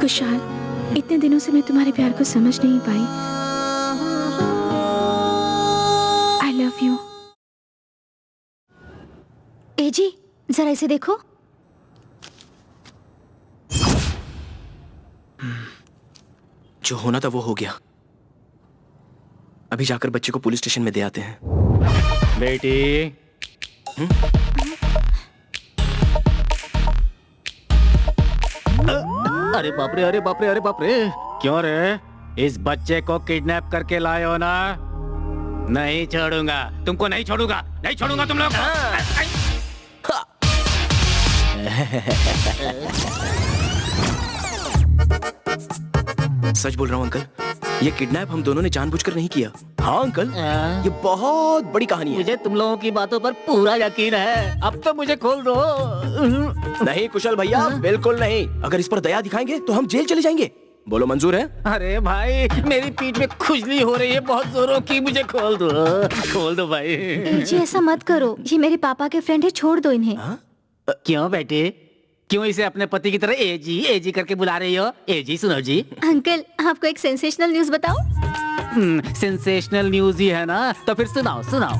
कुशाल, इतने दिनों से मैं तुम्हारे प्यार को समझ नहीं पाई। I love you. ए जी, जरा इसे देखो। जो होना था वो हो गया। अभी जाकर बच्चे को पुलिस स्टेशन में दे आते हैं। बेटी, अरे बाप रे, अरे बाप रे, अरे बाप रे। क्यों रे? इस बच्चे को किडनैप करके लाए हो ना? नहीं छोड़ूंगा तुमको, नहीं छोड़ूंगा, नहीं छोड़ूंगा तुम लोग। सच बोल रहा हूँ अंकल, ये किडनैप हम दोनों ने जानबूझकर नहीं किया। हाँ अंकल, ये बहुत बड़ी कहानी है। मुझे तुम लोगों की बातों पर पूरा यकीन है। अब तो मुझे खोल दो। नहीं कुशल भैया, बिल्कुल नहीं। अगर इस पर दया दिखाएंगे तो हम जेल चले जाएंगे। बोलो मंजूर है? अरे भाई, मेरी पीठ में खुजली हो रही है बहुत जोरों की, मुझे खोल दो, खोल दो भाई। जी ऐसा मत करो, ये मेरे पापा के फ्रेंड है, छोड़ दो इन्हें। क्यों बेटे, क्यों इसे अपने पति की तरह एजी करके बुला रही हो? एजी सुनो जी। अंकल, आपको एक सेंसेशनल न्यूज बताऊं? सेंसेशनल न्यूज ही है ना, तो फिर सुनाओ सुनाओ।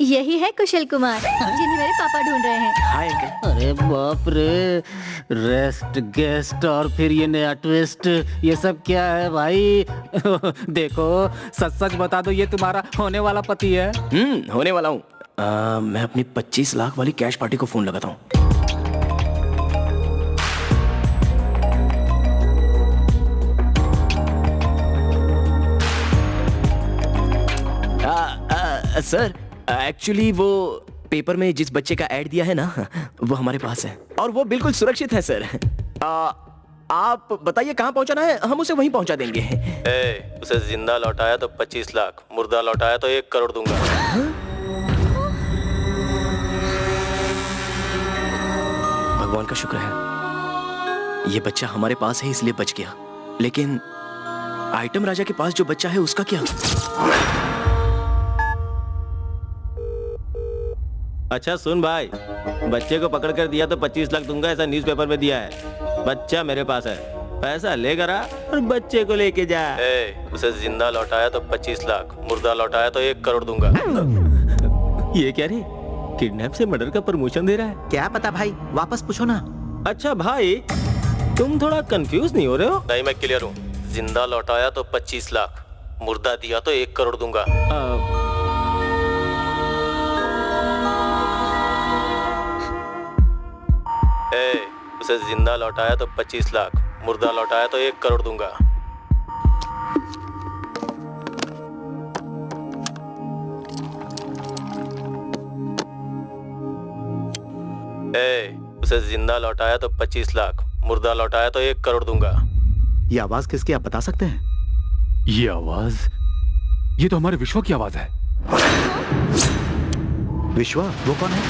यही है कुशल कुमार, जिन्हें मेरे पापा ढूंढ रहे हैं। Hi uncle. अरे बाप रे, रेस्ट गेस्ट और फिर ये नया ट्विस्ट, ये सब क्या है भाई? देखो सच सच बता दो, ये तुम्हारा होने वाला पति है? होने वाला हूँ। मैं अपनी 25 लाख वाली कैश पार्टी को फोन लगाता हूँ। सर, एक्चुअली वो पेपर में जिस बच्चे का ऐड दिया है ना, वो हमारे पास है और वो बिल्कुल सुरक्षित है सर। आप बताइए कहाँ पहुँचाना है, हम उसे वहीं पहुँचा देंगे। उसे जिंदा लौटाया तो 25 लाख, मुर्दा लौटाया तो 1 करोड़ दूंगा। भगवान का शुक्र है ये बच्चा हमारे पास है इसलिए बच गया, लेकिन आइटम राजा के पास जो बच्चा है उसका क्या? अच्छा सुन भाई, बच्चे को पकड़ कर दिया तो 25 लाख दूंगा, ऐसा न्यूज़पेपर में दिया है। बच्चा मेरे पास है, पैसा लेकर आ और बच्चे को लेके जा। उसे जिंदा लौटाया तो 25 लाख, मुर्दा लौटाया तो 1 करोड़ दूंगा। ये क्या रे, किडनैप से मर्डर का प्रमोशन दे रहा है? क्या पता भाई, वापस पूछो ना। अच्छा भाई, तुम थोड़ा कंफ्यूज नहीं हो रहे हो? नहीं, मैं क्लियर हूँ। जिंदा लौटाया तो 25 लाख, मुर्दा दिया तो 1 करोड़ दूंगा। उसे जिंदा लौटाया तो 25 लाख, मुर्दा लौटाया तो 1 करोड़ दूंगा। उसे जिंदा लौटाया तो 25 लाख, मुर्दा लौटाया तो 1 करोड़ दूंगा। ये आवाज किसकी, आप बता सकते हैं? ये आवाज, ये तो हमारे विश्वा की आवाज है। विश्वा? वो कौन है?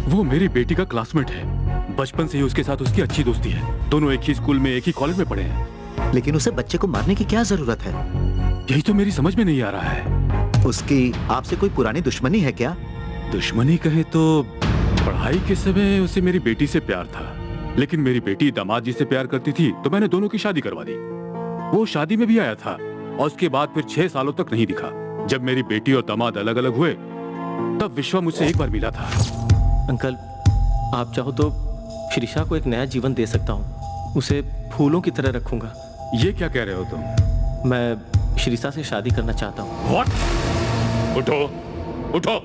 वो मेरी बेटी का क्लासमेट है। बचपन से ही उसके साथ उसकी अच्छी दोस्ती है। दोनों एक ही स्कूल में, एक ही कॉलेज में पढ़े हैं। लेकिन उसे बच्चे को मारने की क्या जरूरत है? यही तो मेरी समझ में नहीं आ रहा है। उसकी आपसे कोई पुरानी दुश्मनी है क्या? दुश्मनी कहे तो पढ़ाई के समय उसे मेरी बेटी से प्यार था, लेकिन मेरी बेटी दामाद जी से प्यार करती थी तो मैंने दोनों की शादी करवा दी। वो शादी में भी आया था और उसके बाद फिर 6 सालों तक नहीं दिखा। जब मेरी बेटी और दामाद अलग अलग हुए तब विश्वा मुझसे एक बार मिला था। अंकल, आप चाहो तो शिरीषा को एक नया जीवन दे सकता हूँ। उसे फूलों की तरह रखूंगा। ये क्या कह रहे हो तुम? मैं शिरीषा से शादी करना चाहता हूँ। What? उठो, उठो,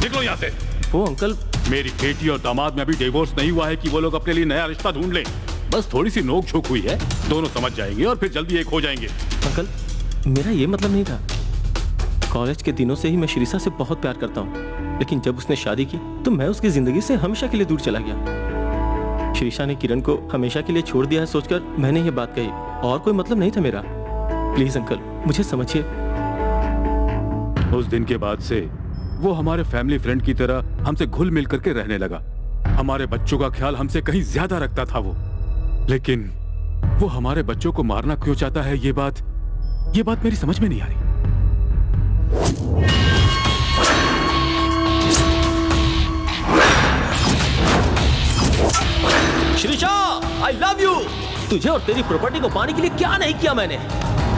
निकलो यहाँ से। वो अंकल, मेरी बेटी और दामाद में अभी डिवोर्स नहीं हुआ है कि वो लोग अपने लिए नया रिश्ता ढूंढ लें। बस थोड़ी सी नोक झोंक हुई है, दोनों समझ जाएंगे और फिर जल्दी एक हो जाएंगे। अंकल, मेरा ये मतलब नहीं था। कॉलेज के दिनों से ही मैं शिरीषा से बहुत प्यार करता हूँ। लेकिन जब उसने शादी की तो मैं उसकी जिंदगी से हमेशा के लिए दूर चला गया। शीशा ने किरण को हमेशा के लिए छोड़ दिया है सोचकर मैंने ये बात कही, और कोई मतलब नहीं था मेरा। प्लीज अंकल, मुझे समझिए। उस दिन के बाद से वो हमारे फैमिली फ्रेंड की तरह हमसे घुल मिल करके रहने लगा। हमारे बच्चों का ख्याल हमसे कहीं ज्यादा रखता था वो। लेकिन वो हमारे बच्चों को मारना क्यों चाहता है, ये बात मेरी समझ में नहीं आ रही। Shrisha, I love you। तुझे और तेरी प्रॉपर्टी को पाने के लिए क्या नहीं किया मैंने।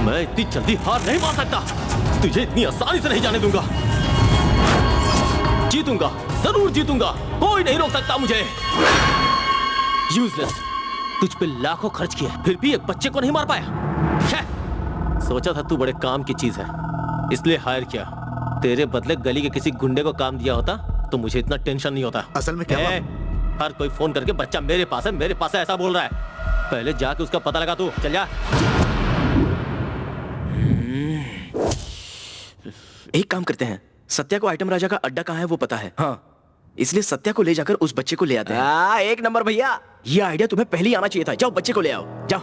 मैं इतनी जल्दी हार नहीं मान सकता। तुझे इतनी आसानी से नहीं जाने दूंगा। जीतूंगा, जरूर जीतूंगा। कोई नहीं रोक सकता मुझे। यूजलेस, तुझ पे लाखों खर्च किए, फिर भी एक बच्चे को नहीं मार पाया। सोचा था तू बड़े काम की चीज है, इसलिए हायर किया। तेरे बदले गली के किसी गुंडे को काम दिया होता तो मुझे इतना टेंशन नहीं होता। असल में क्या हुआ? हर कोई फोन करके बच्चा मेरे पास है ऐसा बोल रहा है। पहले जाके उसका पता लगा तू। चल जा। एक काम करते हैं, सत्या को आइटम राजा का अड्डा कहाँ है वो पता है। हाँ, इसलिए सत्या को ले जाकर उस बच्चे को ले आते हैं। एक नंबर भैया, ये आइडिया तुम्हें पहले ही आना चाहिए था। जाओ बच्चे को ले आओ, जाओ।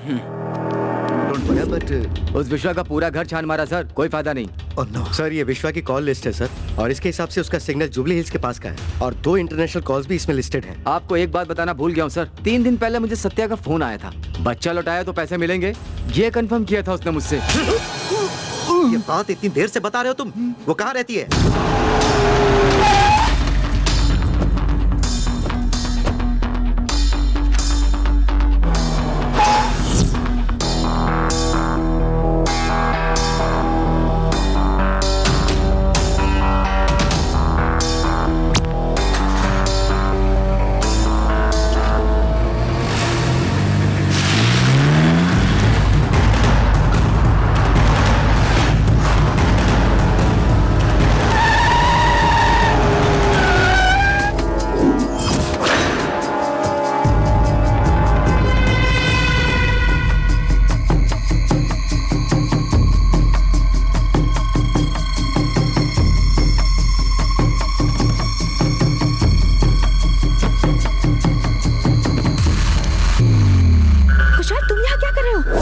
बट उस विश्वा का पूरा घर छान मारा सर, कोई फायदा नहीं। Oh no. सर, ये विश्वा की कॉल लिस्ट है सर, और इसके हिसाब से उसका सिग्नल जुबली हिल्स के पास का है, और 2 इंटरनेशनल कॉल्स भी इसमें लिस्टेड हैं। आपको एक बात बताना भूल गया हूँ सर, 3 दिन पहले मुझे सत्या का फोन आया था। बच्चा लौटाया तो पैसे मिलेंगे, ये कंफर्म किया था उसने मुझसे। ये बात इतनी देर से बता रहे हो तुम? वो कहाँ रहती है?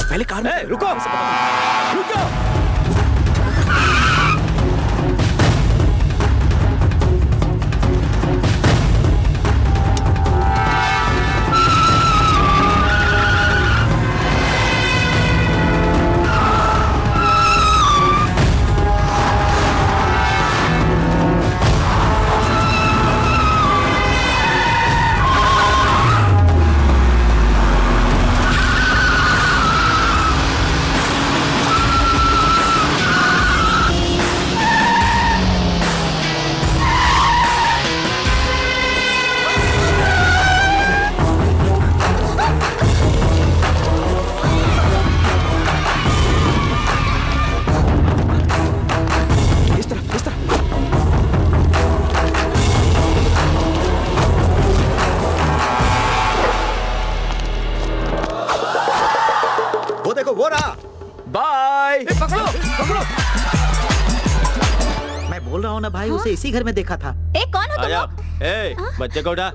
पहले कार में रुको। वो रहा। बाय। पकड़ो पकड़ो। मैं बोल रहा हूँ ना भाई, उसे इसी घर में देखा था। ए, कौन हो तुम लोग? बच्चे को उठा।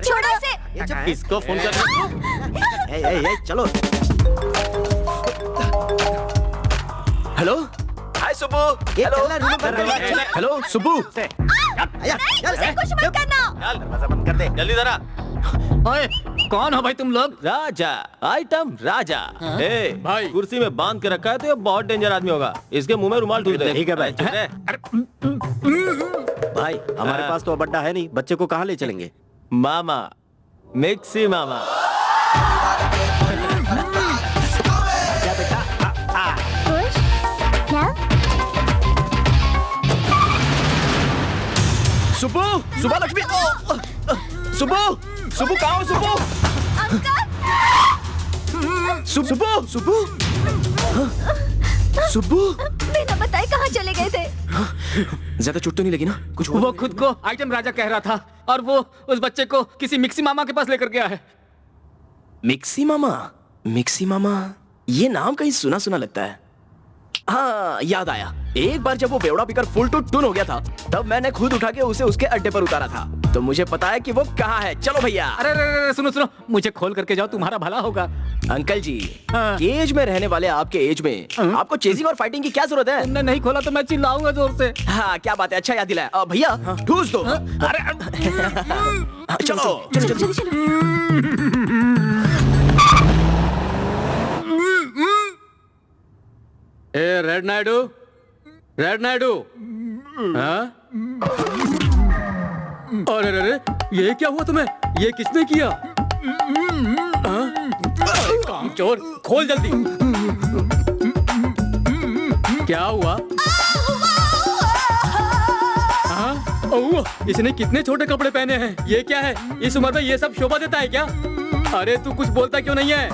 छोड़ो इसे। इसको फोन कर। चलो। Hello, hi Subbu. Hello hello Subbu. उसे कुछ मत करना। दरवाजा बंद कर दे जल्दी जरा। ओए, कौन हो भाई तुम लोग? राजा, आइटम राजा। भाई कुर्सी में बांध के रखा है तो ये बहुत डेंजर आदमी होगा। इसके मुंह में रुमाल ठूस दे। ठीक है भाई। भाई हमारे पास तो बड्डा है नहीं, बच्चे को कहाँ ले चलेंगे? मामा, मिक्सी मामा। सुब्बू, सुबह लक्ष्मी। सुब्बू, सुब्बू कहाँ हो सुब्बू? सुब्बू, सुब्बू, सुब्बू बिना बताए कहाँ चले गए थे? ज्यादा चोट तो नहीं लगी ना? कुछ वो खुद को आइटम राजा कह रहा था और वो उस बच्चे को किसी मिक्सी मामा के पास लेकर गया है। मिक्सी मामा, मिक्सी मामा, ये नाम कहीं सुना सुना लगता है। हाँ याद आया, एक बार जब वो बेवड़ा पीकर फुल टू टून हो गया था, तब मैंने खुद उठा के उसे उसके अड्डे पर उतारा था। तो मुझे पता है कि वो कहाँ है। चलो भैया। अरे सुनो सुनो, मुझे खोल करके जाओ, तुम्हारा भला होगा। अंकल जी, केज में रहने वाले आपके एज में आपको चेजिंग और फाइटिंग की क्या जरूरत है? तुमने नहीं खोला तो मैं चिल्लाऊंगा जोर से। हाँ क्या बात है, अच्छा याद दिलाया। भैया ठूस दो। अरे चलो चलो चलो चलो। ए रेड नायडू, रेड नायडू, हाँ? अरे अरे ये क्या हुआ तुम्हें? ये किसने किया? काम चोर, खोल जल्दी। क्या हुआ? इसने कितने छोटे कपड़े पहने हैं? ये क्या है? इस उम्र में ये सब शोभा देता है क्या? अरे तू कुछ बोलता क्यों नहीं है?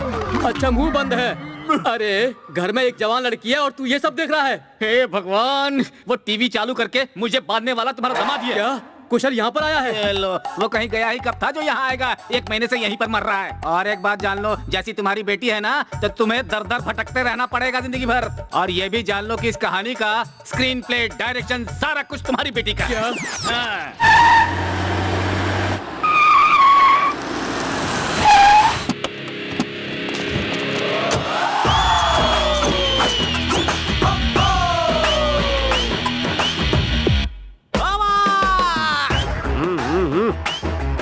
अच्छा मुंह बंद है। अरे घर में एक जवान लड़की है और तू ये सब देख रहा है? हे भगवान, वो टीवी चालू करके मुझे बांधने वाला तुम्हारा दामाद ही है। क्या कुशल यहाँ पर आया है? लो, वो कहीं गया ही कब था जो यहाँ आएगा? 1 महीने से यहीं पर मर रहा है। और एक बात जान लो, जैसी तुम्हारी बेटी है ना, तो तुम्हें दर दर भटकते रहना पड़ेगा जिंदगी भर। और ये भी जान लो कि इस कहानी का स्क्रीन प्ले, डायरेक्शन, सारा कुछ तुम्हारी बेटी का। क्या?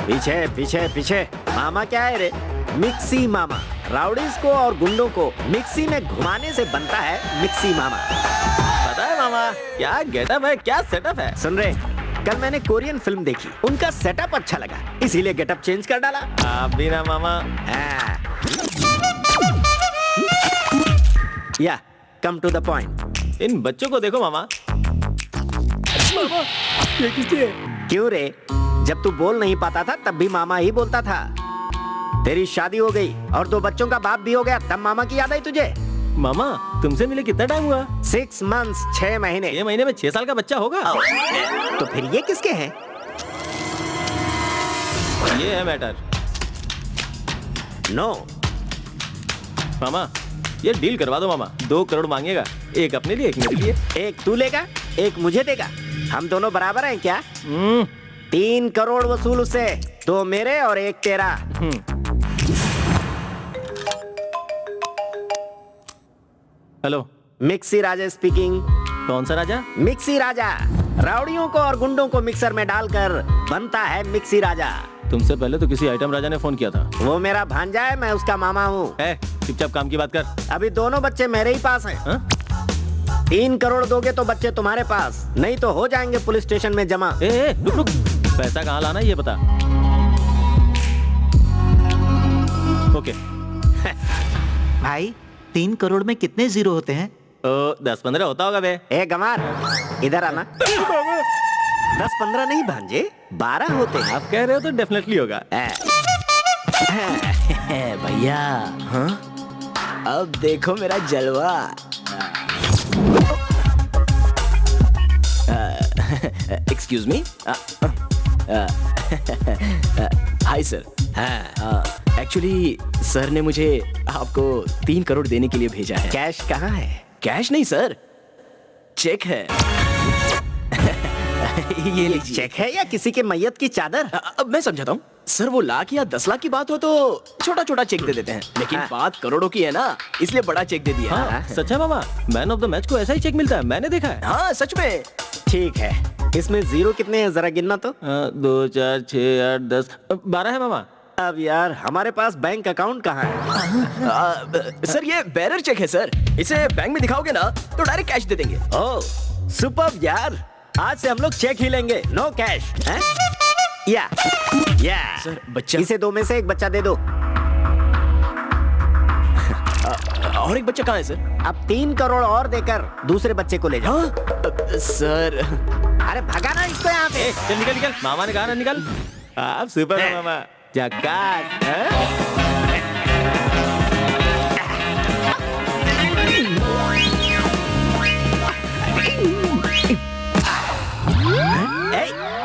पीछे पीछे पीछे। मामा क्या है रे? मिक्सी मामा। राउडीज को और गुंडों को मिक्सी में घुमाने से बनता है मिक्सी मामा। पता है मामा, क्या गेटअप है, क्या सेटअप है। सुन रहे, कल मैंने कोरियन फिल्म देखी, उनका सेटअप अच्छा लगा, इसीलिए गेटअप चेंज कर डाला। आप भी ना मामा। या कम टू द पॉइंट। इन बच्चों को देखो मामा। ये किससे? क्यों रे? जब तू बोल नहीं पाता था तब भी मामा ही बोलता था। तेरी शादी हो गई और 2 बच्चों का बाप भी हो गया, तब मामा की याद आई तुझे? मामा तुमसे मिले कितना टाइम हुआ? 6 मंथ्स, 6 महीने। 6 महीने में 6 साल का बच्चा होगा। तो फिर ये किसके हैं? ये है मैटर। नो मामा, ये डील करवा दो मामा। 2 करोड़ मांगेगा, एक अपने लिए, एक मेरे लिए। एक तू लेगा, एक मुझे देगा। हम दोनों बराबर हैं क्या? 3 करोड़ वसूल उससे, 2 मेरे और 1 तेरा। हेलो, मिक्सी राजा स्पीकिंग। कौन सा राजा? मिक्सी राजा। राउडियों को और गुंडों को मिक्सर में डालकर बनता है मिक्सी राजा। तुमसे पहले तो किसी आइटम राजा ने फोन किया था। वो मेरा भांजा है, मैं उसका मामा हूँ। चुपचाप काम की बात कर। अभी दोनों बच्चे मेरे ही पास हैं। 3 करोड़ दोगे तो बच्चे तुम्हारे पास, नहीं तो हो जाएंगे पुलिस स्टेशन में जमा। रुक रुक, पैसा कहाँ लाना ये बता। ओके। भाई 3 करोड़ में कितने जीरो होते हैं? 10-15 होता होगा बे। ए गमार, इधर आना। 10-15 नहीं भांजे, 12 होते हैं। आप कह रहे हो तो डेफिनेटली होगा। भैया, हाँ? अब देखो मेरा जलवा। Excuse me. Hi sir. Actually sir ने मुझे आपको 3 करोड़ देने के लिए भेजा है। कैश कहाँ है? कैश नहीं सर, चेक है। ये लीजिए। चेक है या किसी के मैयत की चादर? अब मैं समझाता हूँ सर, वो लाख या 10 लाख की बात हो तो छोटा छोटा चेक दे देते हैं, लेकिन बात करोड़ों की है ना, इसलिए बड़ा चेक दे दिया। हाँ, सच है मामा, मैन ऑफ द मैच को ऐसा ही चेक मिलता है, मैंने देखा है। हाँ सच में। ठीक है, इसमें जीरो कितने हैं जरा गिनना तो। 2 4 6 8 10 12 है मामा। अब यार हमारे पास बैंक अकाउंट कहाँ है? सर ये बेरर चेक है सर, इसे बैंक में दिखाओगे ना तो डायरेक्ट कैश दे देंगे। ओह सुपर्ब यार, आज से हम लोग चेक ही लेंगे, नो कैश। या सर बच्चा, इसे 2 में से 1 बच्चा दे दो। और 1 बच्चा कहाँ है सर? अब 3 करोड़ और देकर दूसरे बच्चे को ले जाओ। सर अरे भगाना इसको यहाँ पे। चल निकल निकल, मामा ने कहा ना निकल। आप सुपर है मामा, झकास।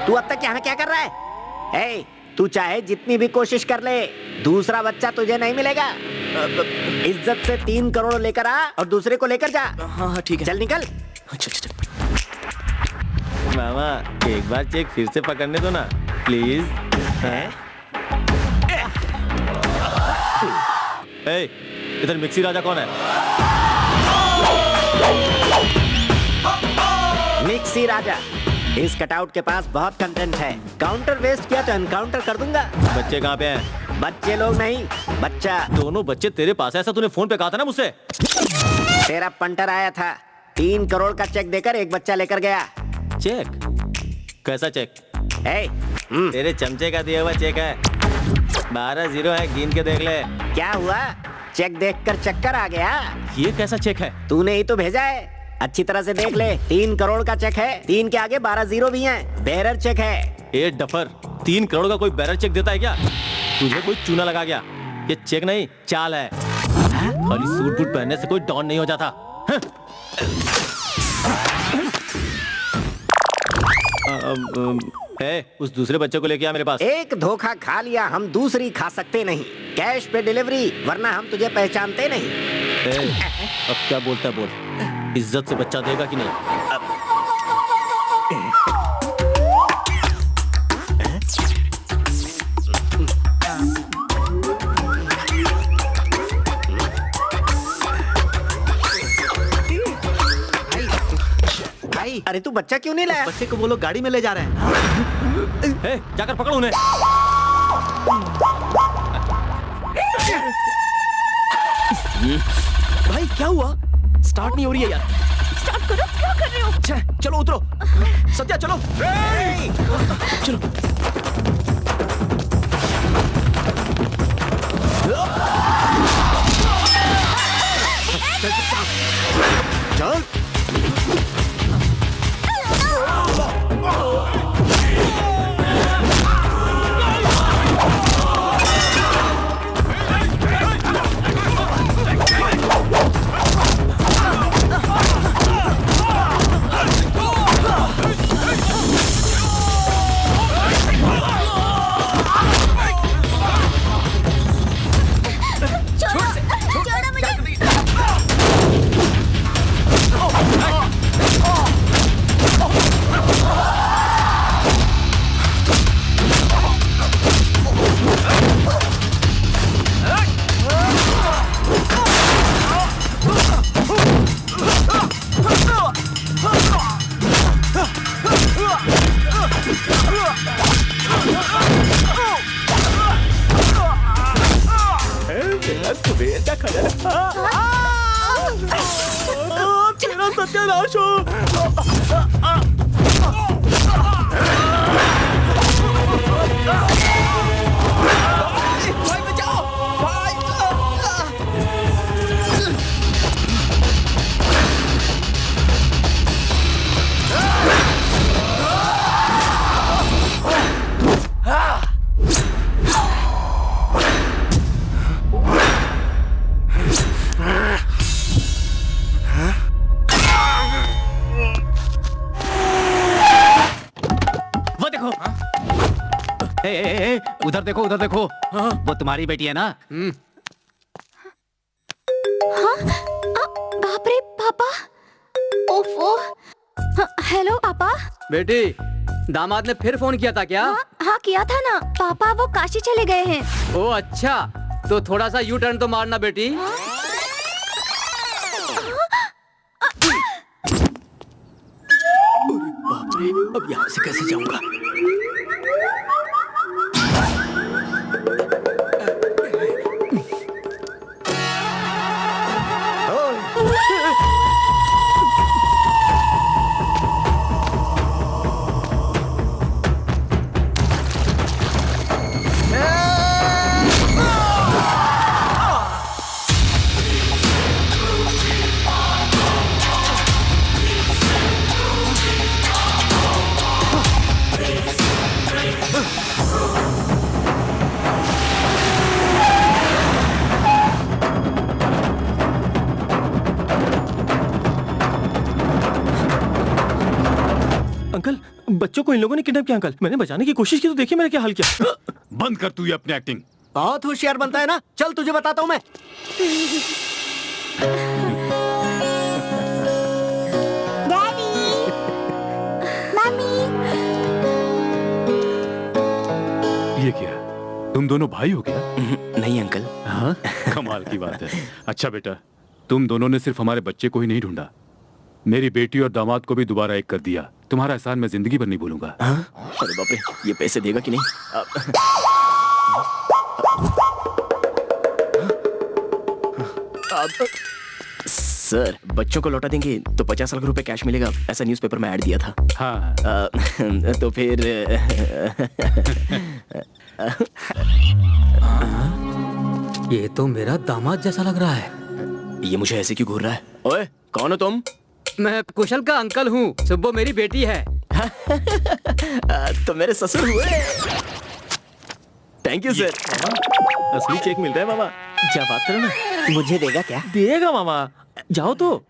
तू अब तक यहाँ क्या कर रहा है? तू चाहे जितनी भी कोशिश कर ले, दूसरा बच्चा तुझे नहीं मिलेगा। इज्जत से 3 करोड़ लेकर आ और दूसरे को लेकर जा। हाँ ठीक है। चल निकल। चल। मामा एक बार चेक फिर से पकड़ने दो ना प्लीज। इधर मिक्सी राजा कौन है? मिक्सी राजा। इस कटआउट के पास बहुत कंटेंट है। काउंटर वेस्ट किया तो एनकाउंटर कर दूंगा। बच्चे कहाँ पे हैं? बच्चे लोग नहीं, बच्चा। दोनों बच्चे तेरे पास है, ऐसा तूने फोन पे कहा था ना मुझसे। तेरा पंटर आया था, 3 करोड़ का चेक देकर एक बच्चा लेकर गया। चेक? कैसा चेक? तेरे चमचे का दिया हुआ चेक है। 12 0 है, गिन के देख ले। क्या हुआ? चेक देखकर चक्कर आ गया? ये कैसा चेक है? तूने ही तो भेजा है, अच्छी तरह से देख ले। 3 करोड़ का चेक है, 3 के आगे 12 0 भी हैं। बेरर चेक है। ए डफर, 3 करोड़ का कोई बेरर चेक देता है क्या? तुझे कोई चूना लगा गया। ये चेक नहीं चाल है। खाली सूट बूट पहनने से कोई डॉन नहीं हो जाता। उस दूसरे बच्चे को लेके आ मेरे पास। एक धोखा खा लिया, हम दूसरी खा सकते नहीं। कैश पे डिलीवरी, वरना हम तुझे पहचानते नहीं। अब क्या बोलता है बोल। इज्जत से बच्चा देगा कि नहीं? अरे तू बच्चा क्यों नहीं लाया? बच्चे को बोलो गाड़ी में ले जा रहे हैं। जाकर पकड़ो उन्हें। भाई क्या हुआ? स्टार्ट नहीं हो रही है यार। स्टार्ट करो, क्या कर रहे हो? चलो उतरो। सत्या चलो। चलो। चल। सत्यानाश हो। उधर देखो, उधर देखो। वो तुम्हारी बेटी है ना? हाँ? बाप रे पापा। ओफो। हेलो पापा। बेटी, दामाद ने फिर फोन किया था क्या? हाँ किया था ना पापा, वो काशी चले गए हैं। ओ अच्छा, तो थोड़ा सा यू टर्न तो मारना बेटी। बाप रे, अब यहाँ से कैसे जाऊंगा? बच्चों को इन लोगों ने किडनैप किया अंकल। मैंने बचाने की कोशिश की तो देखिए मैंने क्या हाल किया। बंद कर तू ये अपनी एक्टिंग। बहुत होशियार बनता है ना। चल तुझे बताता हूँ मैं। ये क्या, तुम दोनों भाई हो क्या? नहीं अंकल। हाँ, कमाल की बात है। अच्छा बेटा, तुम दोनों ने सिर्फ हमारे बच्चे को ही नहीं ढूंढा, मेरी बेटी और दामाद को भी दोबारा एक कर दिया। तुम्हारा एहसान मैं जिंदगी भर नहीं भूलूंगा। अरे बाप रे, ये पैसे देगा कि नहीं? सर, बच्चों को लौटा देंगे तो 50 लाख रुपए कैश मिलेगा, ऐसा न्यूज़पेपर में ऐड दिया था। हाँ। तो फिर ये तो मेरा दामाद जैसा लग रहा है। ये मुझे ऐसे क्यों घूर रहा है? ओए, कौन हो तुम? मैं कुशल का अंकल हूँ, सुब्बो मेरी बेटी है। तो मेरे ससुर हुए। Thank you sir. असली चेक मिल रहा है मामा। क्या बात करो ना। मुझे देगा क्या? देगा मामा, जाओ तो।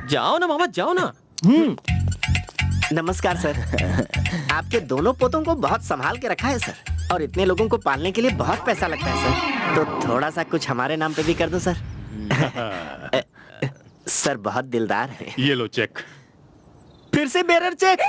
जाओ ना मामा, जाओ ना। नमस्कार सर। आपके दोनों पोतों को बहुत संभाल के रखा है सर, और इतने लोगों को पालने के लिए बहुत पैसा लगता है सर, तो थोड़ा सा कुछ हमारे नाम पे भी कर दो सर। सर बहुत दिलदार है। ये लो चेक। फिर से बेरर चेक।